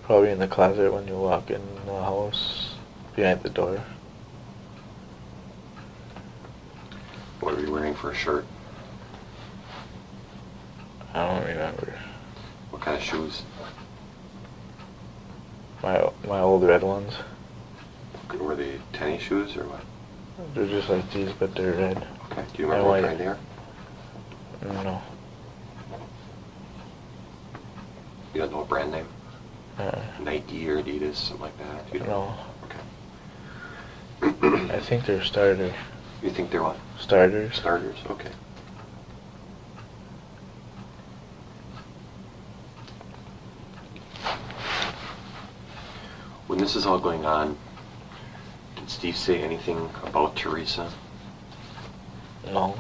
Probably in the closet when you walk in the house, behind the door. What were you wearing for a shirt? I don't remember. What kind of shoes? My old red ones. Were they tennis shoes or what? They're just like these, but they're red. Okay. Do you remember what white. kind they are? No. You don't know a brand name? Uh-uh. Nike or Adidas, something like that? You don't No. Okay. I think they're starters. You think they're what? Starters? Starters, okay. When this is all going on, did Steve say anything about Teresa? No.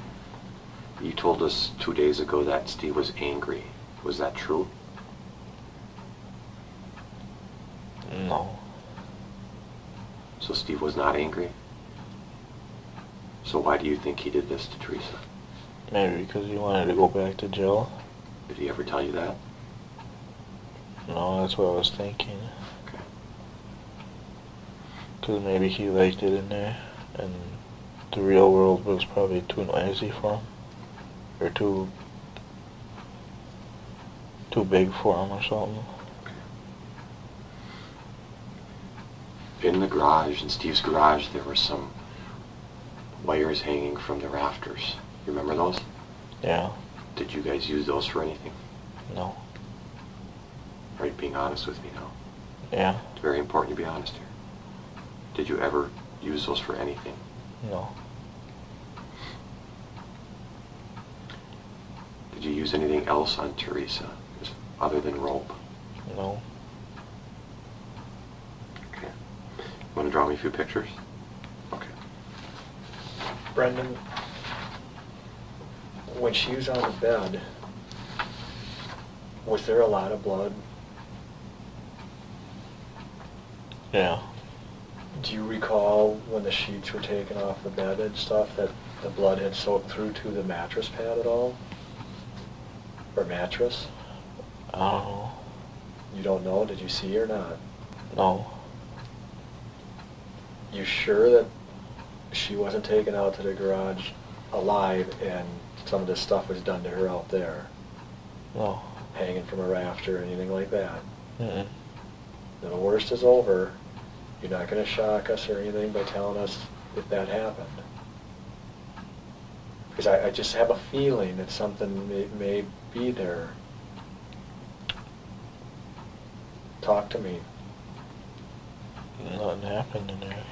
You told us 2 days ago that Steve was angry. Was that true? No. So Steve was not angry? So why do you think he did this to Teresa? Maybe because he wanted to go back to jail. Did he ever tell you that? No, that's what I was thinking. Okay. Because maybe he liked it in there, and the real world was probably too noisy for him. Or too big for him or something. In the garage, in Steve's garage, there were some wires hanging from the rafters. You remember those? Yeah. Did you guys use those for anything? No. Are you being honest with me now? Yeah. It's very important you be honest here. Did you ever use those for anything? No. Did you use anything else on Teresa other than rope? No. Okay. You want to draw me a few pictures? Okay. Brendan, when she was on the bed, was there a lot of blood? Yeah. Do you recall when the sheets were taken off the bed and stuff that the blood had soaked through to the mattress pad at all? Or mattress? I don't know. You don't know? Did you see or not? No. You sure that she wasn't taken out to the garage alive and some of this stuff was done to her out there? No. Hanging from a rafter or anything like that? Mm-mm. The worst is over. You're not going to shock us or anything by telling us if that happened. Because I just have a feeling that something may be there. Talk to me. Nothing happened in there.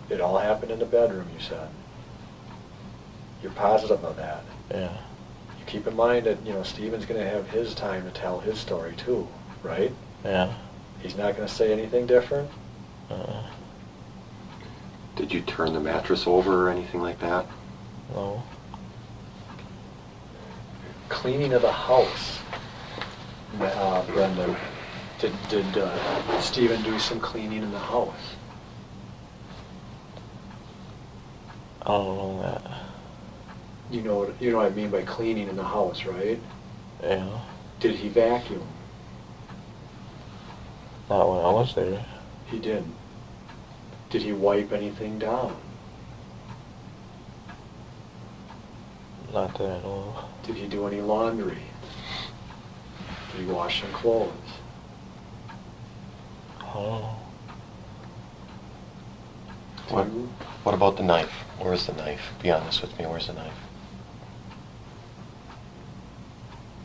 It all happened in the bedroom, you said. You're positive of that. Yeah. You keep in mind that, Stephen's going to have his time to tell his story too, right? Yeah. He's not going to say anything different? Did you turn the mattress over or anything like that? No. Cleaning of the house, Brenda. Did Stephen do some cleaning in the house? I don't know that. You know what I mean by cleaning in the house, right? Yeah. Did he vacuum? Not when I was there. He didn't. Did he wipe anything down? Not that I know of. Did he do any laundry? Did he wash some clothes? I don't know. What about the knife? Where's the knife? Be honest with me, where's the knife?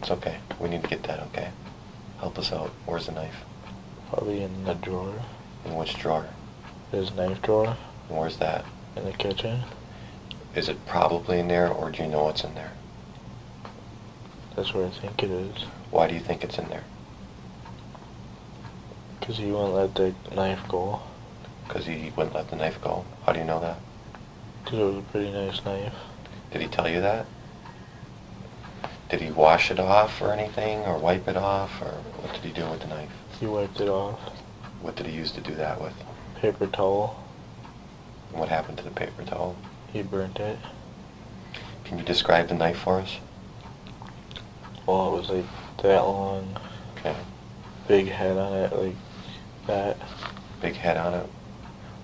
It's okay. We need to get that, okay? Help us out. Where's the knife? Probably in the drawer. In which drawer? His knife drawer. And where's that? In the kitchen. Is it probably in there, or do you know what's in there? That's where I think it is. Why do you think it's in there? Because he wouldn't let the knife go. Because he wouldn't let the knife go. How do you know that? Because it was a pretty nice knife. Did he tell you that? Did he wash it off or anything, or wipe it off, or what did he do with the knife? He wiped it off. What did he use to do that with? Paper towel. And what happened to the paper towel? He burnt it. Can you describe the knife for us? Well, it was like that long. Okay. Big head on it, like that. Big head on it.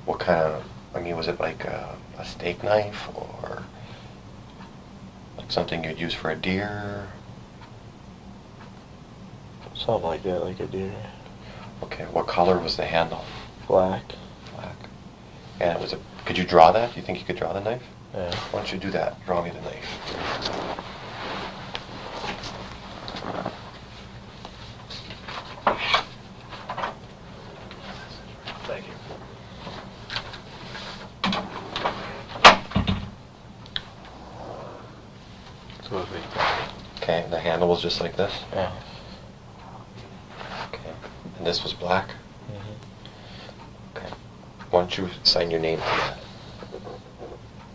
What kind of, was it like a steak knife, or like something you'd use for a deer? Something like that, like a deer. Okay, what color was the handle? Black. Black. And could you draw that? Do you think you could draw the knife? Yeah. Why don't you do that? Draw me the knife. Thank you. So it'd be that. Okay, the handle was just like this? Yeah. Okay. And this was black? Mm-hmm. Okay. Why don't you sign your name to that?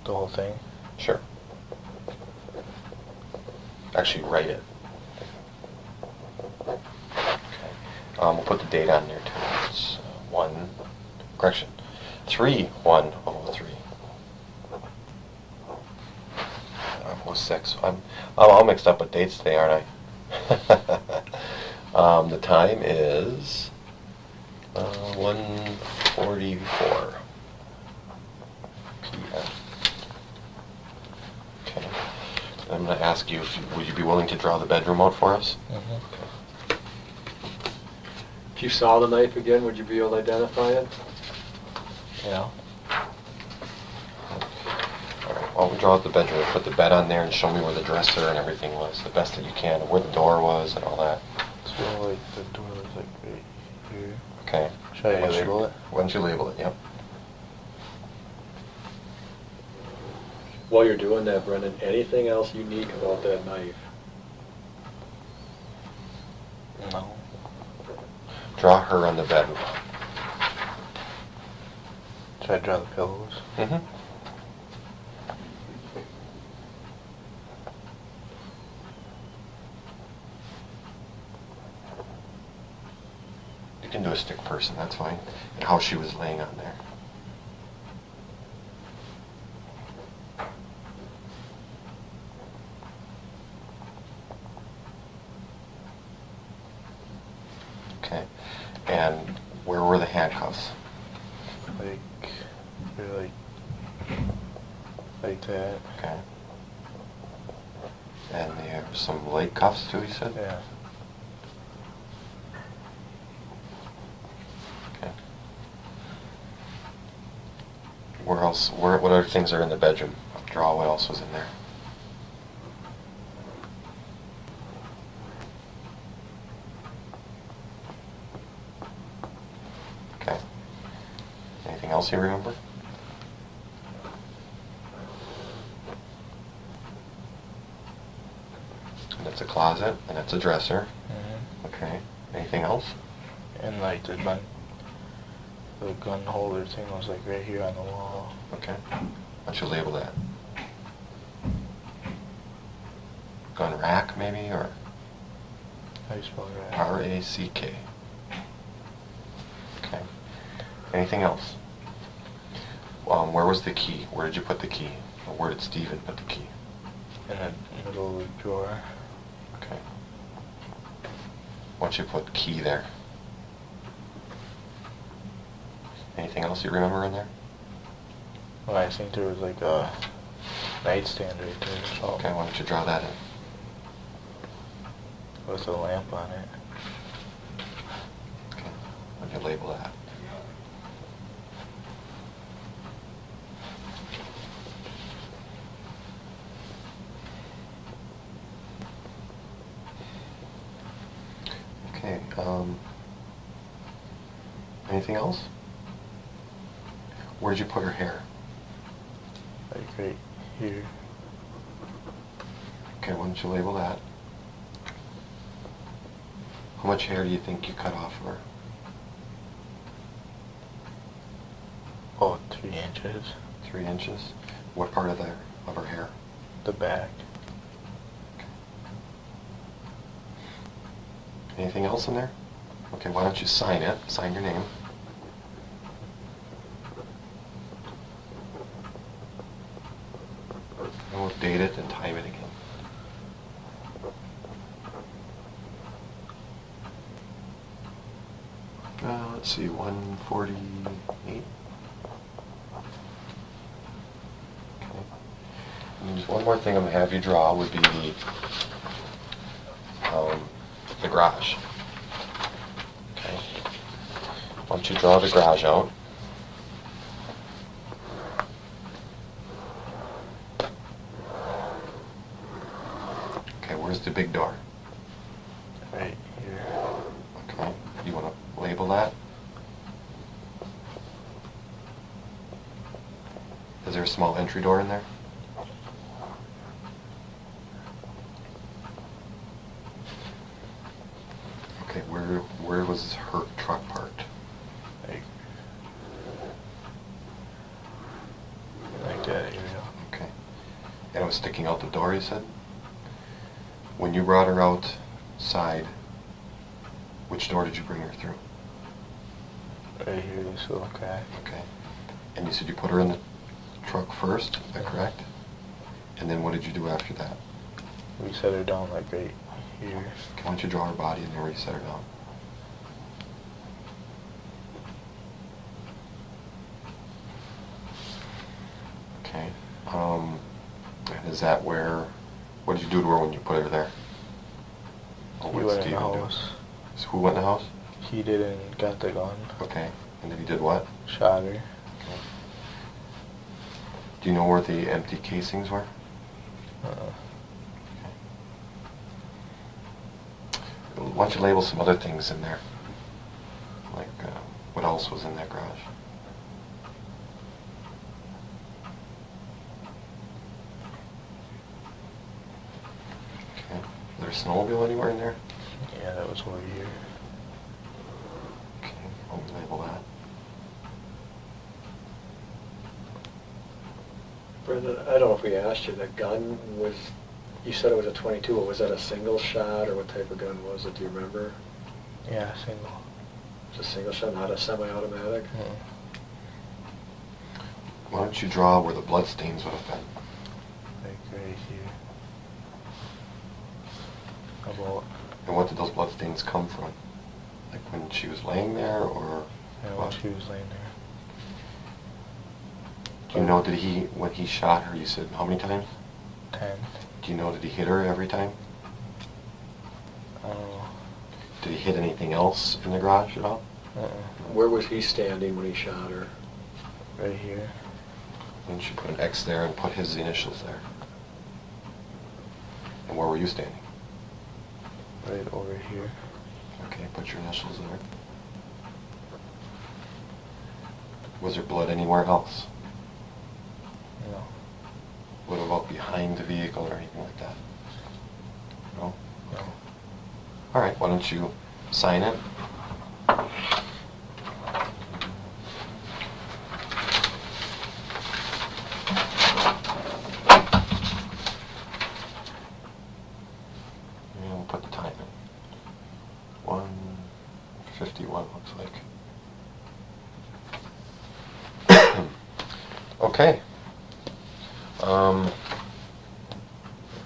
The whole thing. Sure. Actually, write it. Okay. We'll put the date on there too. It's 3/1/03. 06. I'm all mixed up with dates today, aren't I? The time is 1:44 p.m. Okay. I'm going to ask you, would you be willing to draw the bedroom out for us? Mm-hmm. Okay. If you saw the knife again, would you be able to identify it? Yeah. All right. Well, we'll draw out the bedroom. Put the bed on there and show me where the dresser and everything was, the best that you can, and where the door was and all that. It's So like the door was like right here. Okay. Should I Once you- label it? Once you label it, yep. While you're doing that, Brendan, anything else unique about that knife? No. Draw her on the bed. Should I draw the pillows? Mm-hmm. You can do a stick person, that's fine. And how she was laying on there. Okay. And where were the handcuffs? Like, they're like that. Okay. And there are some leg cuffs too, you said? Yeah. Okay. Where else, what other things are in the bedroom? Draw what else was in there. Okay. Anything else you remember? And that's a closet, and that's a dresser. Mm-hmm. Okay. Anything else? And like the gun holder thing was like right here on the wall. Okay. Why don't you label that? Gun rack, maybe, or How do you spell that? R-A-C-K. Okay. Anything else? Where was the key? Where did you put the key? Or where did Steven put the key? In the middle of the drawer. Okay. Why don't you put key there? Anything else you remember in there? Well, I think there was like a nightstand right there. So Okay, why don't you draw that in? with a lamp on it. Okay. Why don't you label that? Okay, anything else? Where did you put her hair? Like right here. Okay, why don't you label that? How much hair do you think you cut off of her? Oh, 3 inches. 3 inches? What part of her hair? The back. Anything else in there? Okay, why don't you sign it? Sign your name. And we'll date it and time it again. Let's see, 1:48. Okay. And just one more thing I'm going to have you draw would be the garage. Okay. Why don't you draw the garage out? Okay, where's the big door? Right here. Okay, you want to label that? Is there a small entry door in there? Okay, where was her truck parked? Like that area. Okay. And it was sticking out the door, you said? When you brought her outside, which door did you bring her through? Right here, this little crack. Okay. And you said you put her in the truck first, is that correct? And then what did you do after that? We set her down like right here. Okay, why don't you draw her body and then where you set her down? Okay. And is that where, what did you do to her when you put her there? Or He what did went in the Steven do? house. So who went in the house? He didn't got the gun. Okay. And then he did what? Shot her. Okay. Do you know where the empty casings were? why don't you label some other things in there? Like, what else was in that garage? Okay. Is there a snowmobile anywhere in there? Yeah, that was over here. Okay, I'll label that. Brendan, I don't know if we asked you, the gun was, you said it was a .22, but was that a single shot, or what type of gun was it, do you remember? Yeah, single. It was a single shot, not a semi-automatic? Why don't you draw where the blood stains would have been? Like right here. About, And what did those blood stains come from? Like when she was laying there, or yeah, when what? she was laying there. Do you know, did he, when he shot her, you said how many times? 10. Do you know, did he hit her every time? I don't know. Did he hit anything else in the garage at all? Where was he standing when he shot her? Right here. Why don't you put an X there and put his initials there? And where were you standing? Right over here. Okay, put your initials there. Was there blood anywhere else? No. What about behind the vehicle or anything like that? No? No. All right, why don't you sign it? And we'll put the time in. 1:51 looks like. Okay.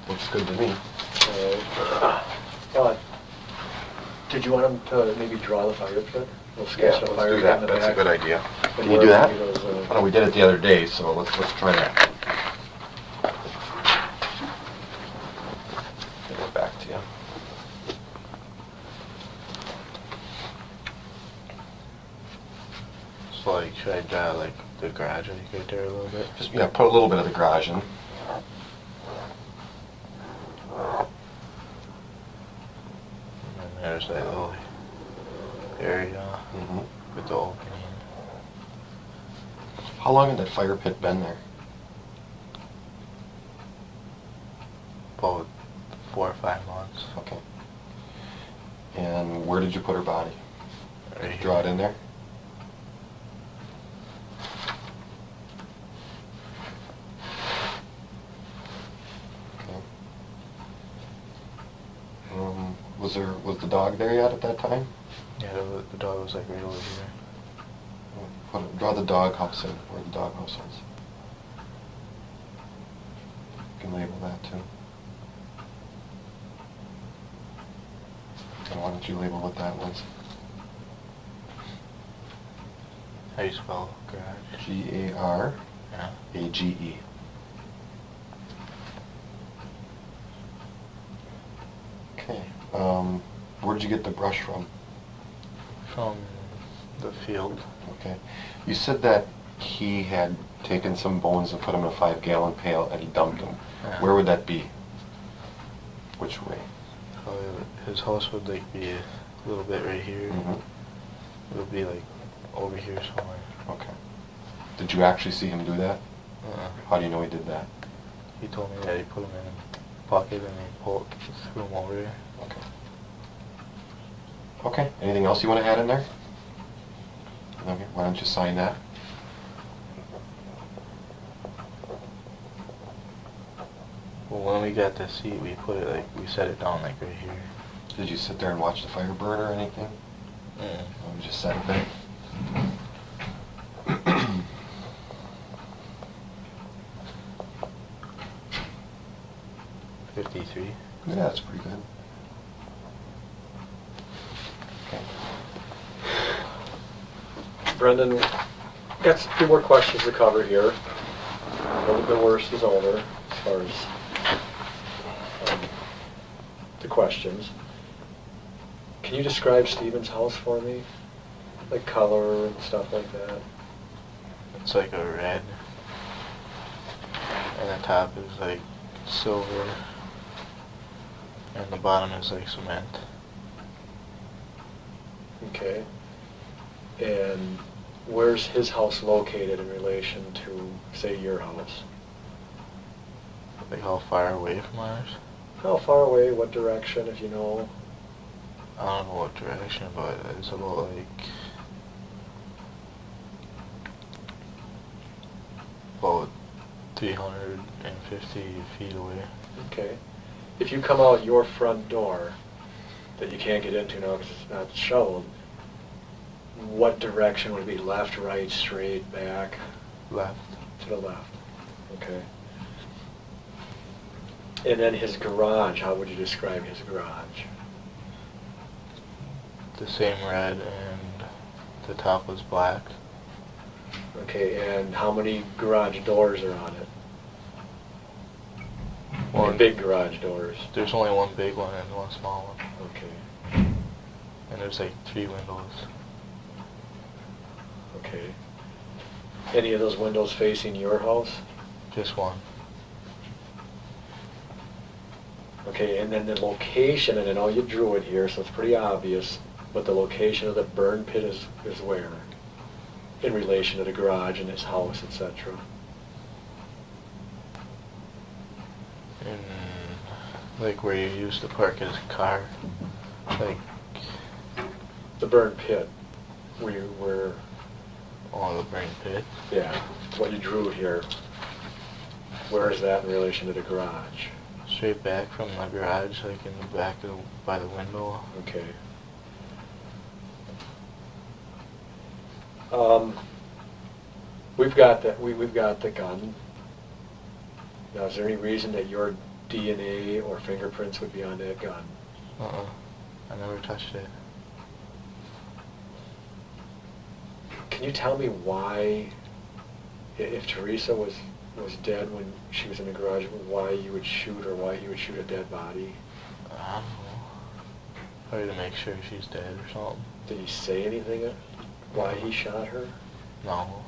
Looks good to me. Did you want him to maybe draw the fire pit? We'll sketch the let's fire do pit in that. the That's a back. good idea. And Can you where do that? maybe those, Oh, no, we did it the other day, so let's try that. Get it back to you. So like, should I draw like the garage right there a little bit? Just, yeah, put a little bit of the garage in. And then there's that little area with the opening. How long had that fire pit been there? About 4 or 5 months. Okay. And where did you put her body? Right here. Draw it in there? Okay. Was the dog there yet at that time? Yeah, the dog was like right over here. Draw the dog house in, where the dog house is. You can label that too. And why don't you label what that was? How do you spell garage? G-A-R-A-G-E. Yeah. Okay. Where'd you get the brush from? From the field. Okay. You said that he had taken some bones and put them in a 5-gallon pail and he dumped them. Yeah. Where would that be? Which way? Probably his house would like be a little bit right here. Mm-hmm. It would be like over here somewhere. Okay. Did you actually see him do that? How do you know he did that? He told me that he put them in a pocket and he threw them over there. Okay. Okay. Anything else you want to add in there? Okay. Why don't you sign that? Well, when we got the seat, we put it like, we set it down like right here. Did you sit there and watch the fire burn or anything? Or we just set it there? 53. Yeah, that's pretty good. Okay. Brendan, got a few more questions to cover here. The worst is over as far as the questions. Can you describe Stephen's house for me? Like color and stuff like that? It's like a red. And the top is like silver. And the bottom is like cement. Okay. And where's his house located in relation to, say, your house? Like how far away from ours? How far away, what direction, if you know? I don't know what direction, but it's about like about 350 feet away. Okay. If you come out your front door that you can't get into now because it's not shoveled, what direction would it be? Left, right, straight, back? Left. To the left. Okay. And then his garage, how would you describe his garage? The same red, and the top was black. Okay, and how many garage doors are on it? One. Big garage doors. There's only one big one and one small one. Okay. And there's like 3 windows. Okay. Any of those windows facing your house? Just one. Okay, and then the location, and I know you drew it here, so it's pretty obvious, but the location of the burn pit is where? In relation to the garage and his house, etc. And like where you used to park his car. Like The burn pit, where on the burn pit. yeah, what you drew here, where is that in relation to the garage? Straight back from the garage, like in the back of by the window. Okay. We've got the gun. Now, is there any reason that your DNA or fingerprints would be on that gun? I never touched it. Can you tell me why, if Teresa was dead when she was in the garage, why you would shoot or why he would shoot a dead body? I don't know. Probably to make sure she's dead or something. Did he say anything why he shot her? No.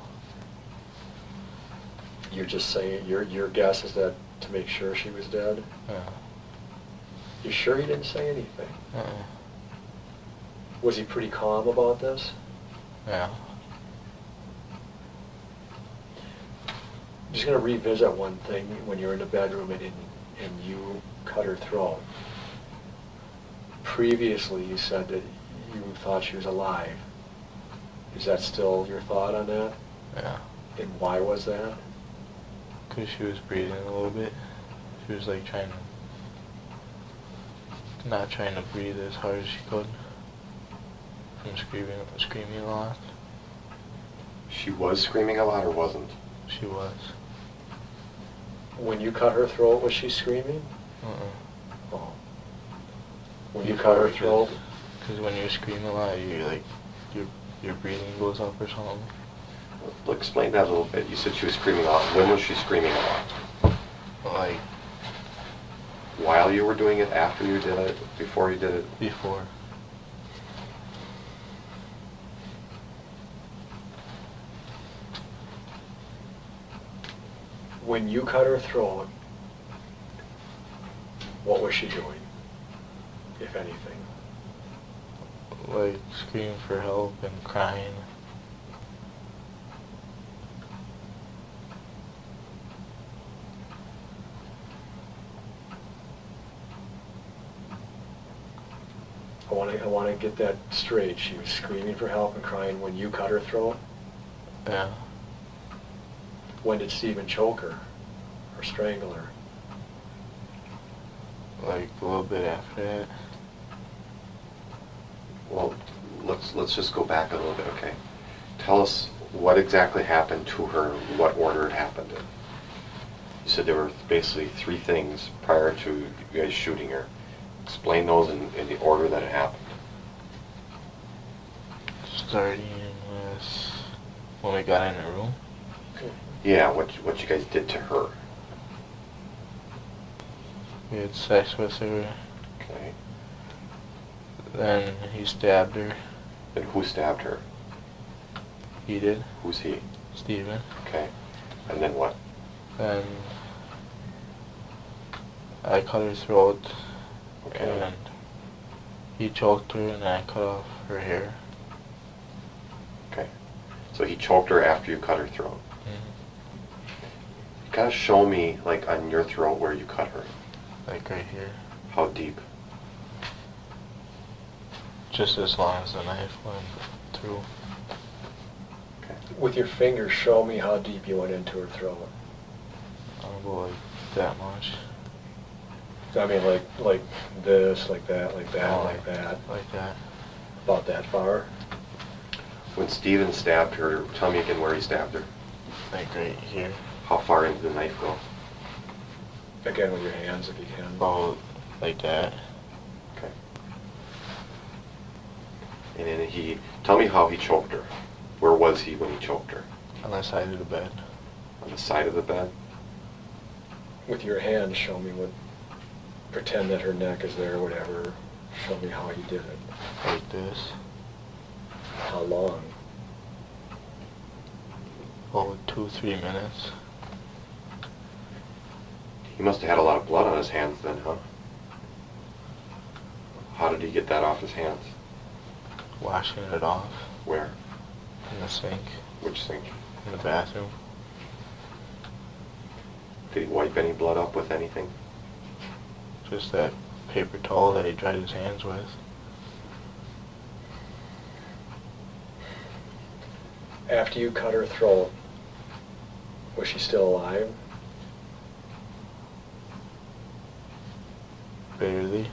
You're just saying, your guess is that to make sure she was dead? Yeah. You sure he didn't say anything? Uh-uh. Was he pretty calm about this? Yeah. I'm just going to revisit one thing when you're in the bedroom and you cut her throat. Previously you said that you thought she was alive. Is that still your thought on that? Yeah. And why was that? Because she was breathing a little bit. She was like not trying to breathe as hard as she could. From screaming a lot. She was screaming a lot or wasn't? She was. When you cut her throat, was she screaming? Oh. When you cut her throat? Because when you scream a lot, your breathing goes up or something. Well, explain that a little bit. You said she was screaming a lot. When was she screaming a lot? Like While you were doing it, after you did it, before you did it? before. When you cut her throat, what was she doing, if anything? Like screaming for help and crying. I want to get that straight. She was screaming for help and crying when you cut her throat? Yeah. When did Stephen choke her or strangle her? Like a little bit after that. Well, let's just go back a little bit, okay? Tell us what exactly happened to her, what order it happened in. You said there were basically 3 things prior to you guys shooting her. Explain those in the order that it happened. Starting with when we got in the room. Yeah, what you guys did to her. We had sex with her. Okay. Then he stabbed her. And who stabbed her? He did. Who's he? Steven. Okay. And then what? Then I cut her throat. Okay. And he choked her and I cut off her hair. Okay. So he choked her after you cut her throat. Mm-hmm. You gotta show me, like, on your throat where you cut her. Like right here. How deep? Just as long as the knife went through. Okay. With your fingers, show me how deep you went into her throat. I'll go like that much. I mean, like this, like that, like that, Oh, like that. Like that. About that far. When Steven stabbed her, tell me again where he stabbed her. Like right here. How far into the knife go? Again, with your hands, if you can. About like that. Okay. And then tell me how he choked her. Where was he when he choked her? On the side of the bed. On the side of the bed? With your hands, show me what. Pretend that her neck is there, whatever. Show me how you did it. Like this. How long? About 2-3 minutes. He must have had a lot of blood on his hands then, huh? How did he get that off his hands? Washing it off. Where? In the sink. Which sink? In the bathroom. Did he wipe any blood up with anything? Just that paper towel that he dried his hands with. After you cut her throat, was she still alive? Barely.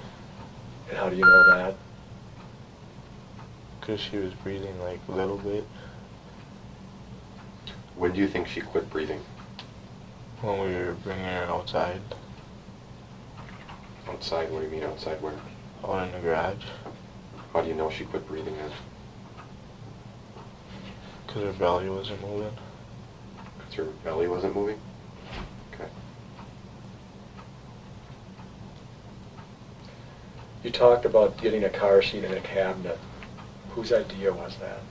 And how do you know that? Because she was breathing like a little bit. When do you think she quit breathing? When we were bringing her outside. Outside? What do you mean outside where? Out in the garage. How do you know she quit breathing then? Because her belly wasn't moving. Because her belly wasn't moving? Okay. You talked about getting a car seat and a cabinet. Whose idea was that?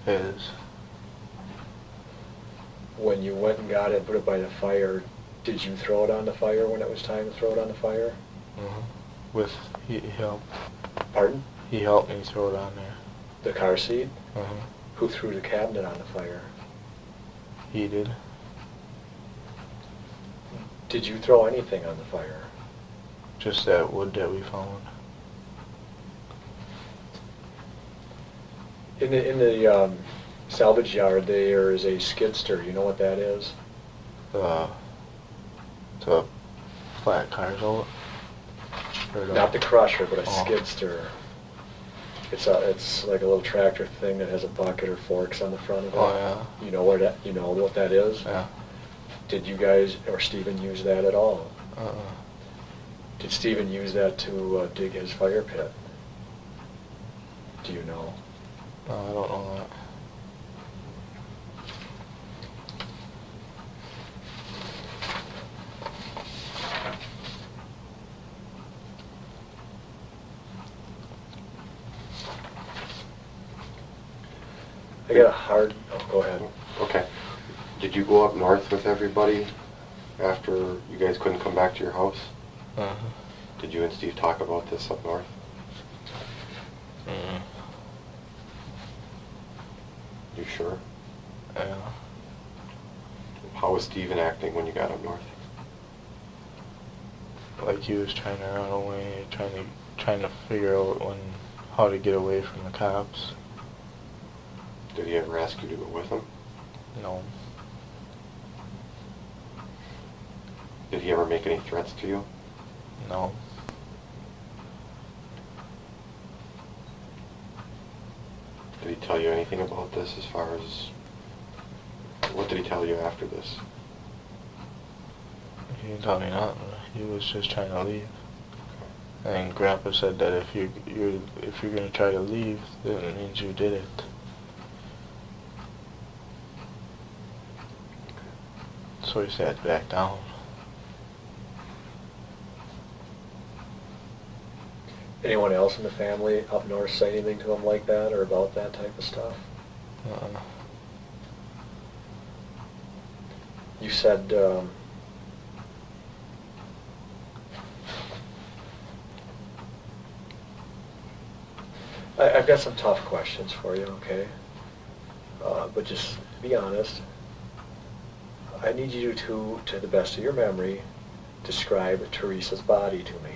His. When you went and got it, put it by the fire, did you throw it on the fire when it was time to throw it on the fire? He helped. Pardon? He helped me throw it on there. The car seat? Uh-huh. Who threw the cabinet on the fire? He did. Did you throw anything on the fire? Just that wood that we found. In the salvage yard, there is a skidster. You know what that is? The flat tires out. Not the crusher, but a Oh. skidster. It's like a little tractor thing that has a bucket or forks on the front of it. Oh yeah. You know what that is? Yeah. Did you guys or Stephen use that at all? Uh-uh. Did Stephen use that to dig his fire pit? Do you know? No, I don't know that. I got a hard. Oh, go ahead. Okay. Did you go up north with everybody after you guys couldn't come back to your house? Uh-huh. Did you and Steve talk about this up north? Mm. You sure? Yeah. How was Steven acting when you got up north? Like he was trying to run away, trying to figure out how to get away from the cops. Did he ever ask you to go with him? No. Did he ever make any threats to you? No. Did he tell you anything about this as far as... What did he tell you after this? He didn't tell me nothing. He was just trying to leave. And Grandpa said that if you're gonna try to leave, then it means you did it. So he sat back down. Anyone else in the family up north say anything to him like that or about that type of stuff? You said I've got some tough questions for you, okay? But just be honest. I need you to the best of your memory, describe Teresa's body to me.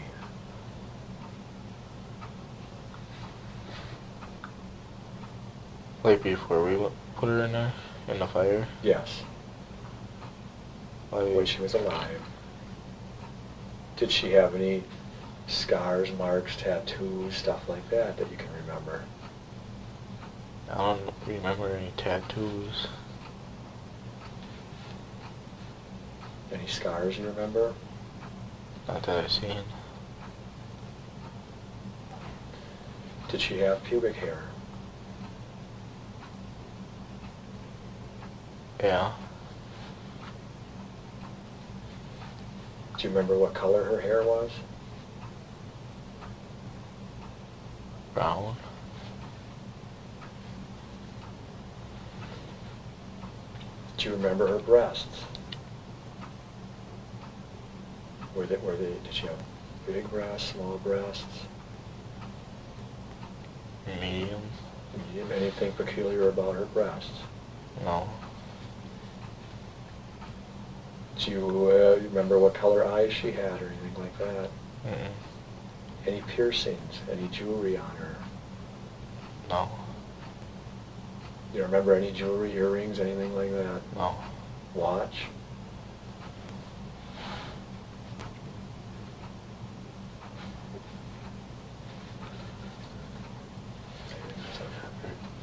Like before we put her in there, in the fire? Yes. Like, When she was alive. Did she have any scars, marks, tattoos, stuff like that you can remember? I don't remember any tattoos. Any scars you remember? Not that I've seen. Did she have pubic hair? Yeah. Do you remember what color her hair was? Brown. Do you remember her breasts? Did she have big breasts, small breasts? Medium. Medium? Anything peculiar about her breasts? No. Do you remember what color eyes she had or anything like that? Mm-mm. Any piercings? Any jewelry on her? No. Do you remember any jewelry, earrings, anything like that? No. Watch?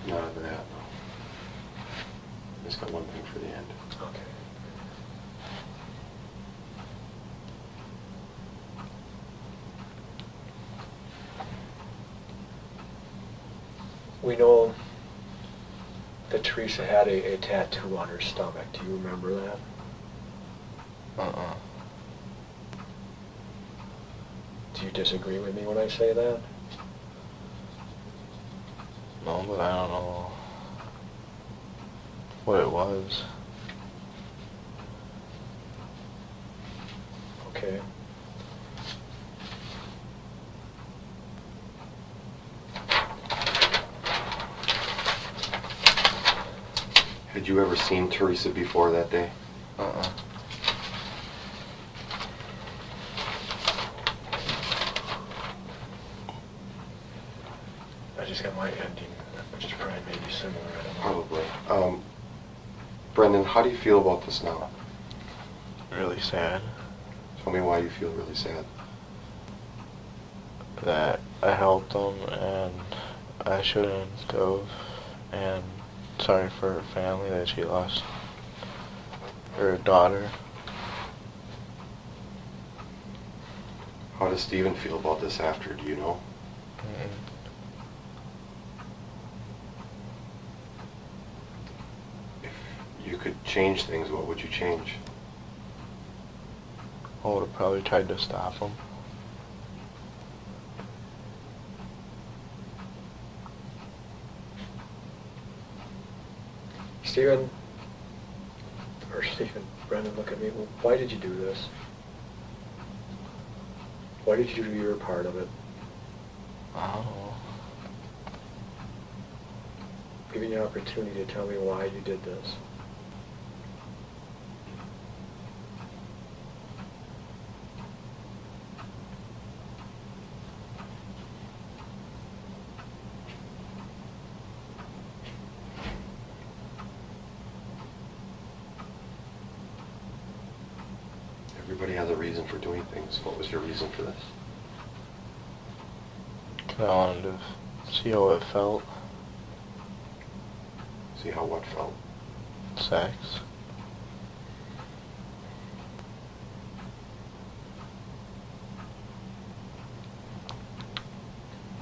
None of that, no. Just got one thing for the end. Okay. We know that Teresa had a tattoo on her stomach. Do you remember that? Uh-uh. Do you disagree with me when I say that? No, but I don't know what it was. Okay. Had you ever seen Teresa before that day? Uh-uh. I just got my ending, which is probably maybe similar. I don't know. Probably. Brendan, how do you feel about this now? Really sad Tell me why you feel really sad. that I helped them and I shouldn't have, and sorry for her family that she lost her daughter. How does Steven feel about this after, do you know? Mm-mm. If you could change things, what would you change? I would have probably tried to stop him. Stephen, Brendan, look at me. Why did you do this? Why did you do your part of it? I don't know. Giving you an opportunity to tell me why you did this. Everybody has a reason for doing things. What was your reason for this? 'Cause I wanted to see how it felt. See how what felt? Sex.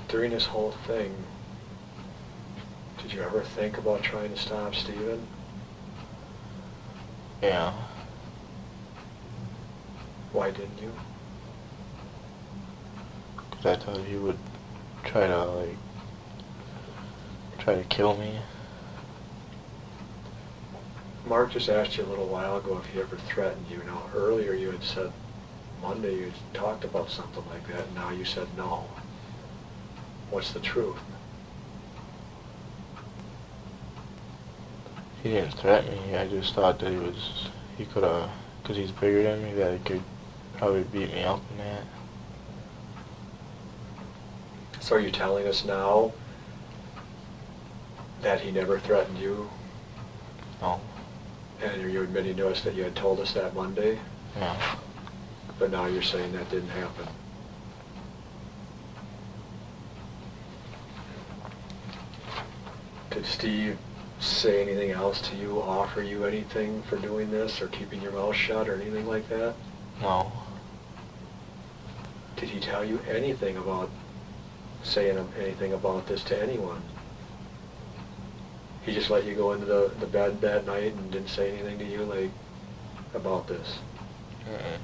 During this whole thing, did you ever think about trying to stop Stephen? Yeah. Why didn't you? 'Cause I thought he would try to kill me. Mark just asked you a little while ago if he ever threatened you. Now, earlier you had said Monday you had talked about something like that, and now you said no. What's the truth? He didn't threaten me. I just thought that he could have, because he's bigger than me, that he could probably beat me up in that. So are you telling us now that he never threatened you? No. And are you admitting to us that you had told us that Monday? Yeah. But now you're saying that didn't happen? Did Steve say anything else to you, offer you anything for doing this, or keeping your mouth shut, or anything like that? No. Did he tell you anything about saying anything about this to anyone? He just let you go into the bed that night and didn't say anything to you, like, about this? Mm-mm.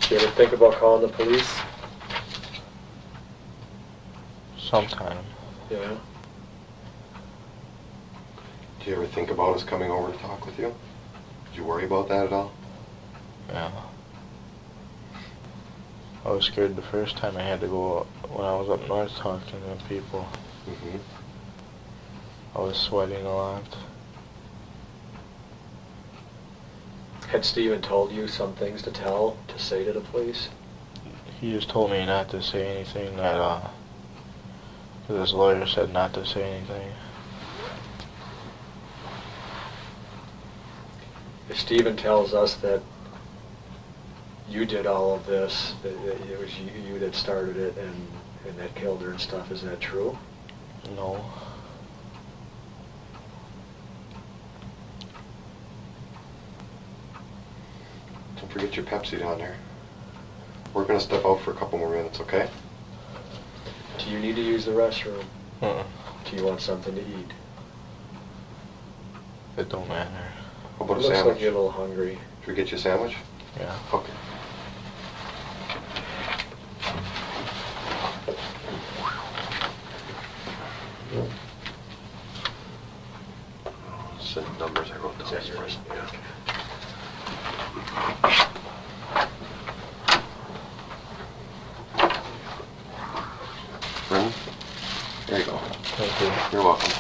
Do you ever think about calling the police? Sometime. Yeah. Do you ever think about us coming over to talk with you? Did you worry about that at all? Yeah. I was scared the first time I had to go when I was up north talking to people. Mm-hmm. I was sweating a lot. Had Steven told you some things to say to the police? He just told me not to say anything that, because his lawyer said not to say anything. If Steven tells us that you did all of this, that it was you that started it and that killed her and stuff, is that true? No. Don't forget your Pepsi down there. We're going to step out for a couple more minutes, okay? Do you need to use the restroom? Uh-uh. Do you want something to eat? It don't matter. How about It a looks sandwich? like you're a little hungry. Should we get you a sandwich? Yeah. Okay. Set numbers I wrote down. Is that yours? Yeah. Brennan? There you go. Thank you. You're welcome.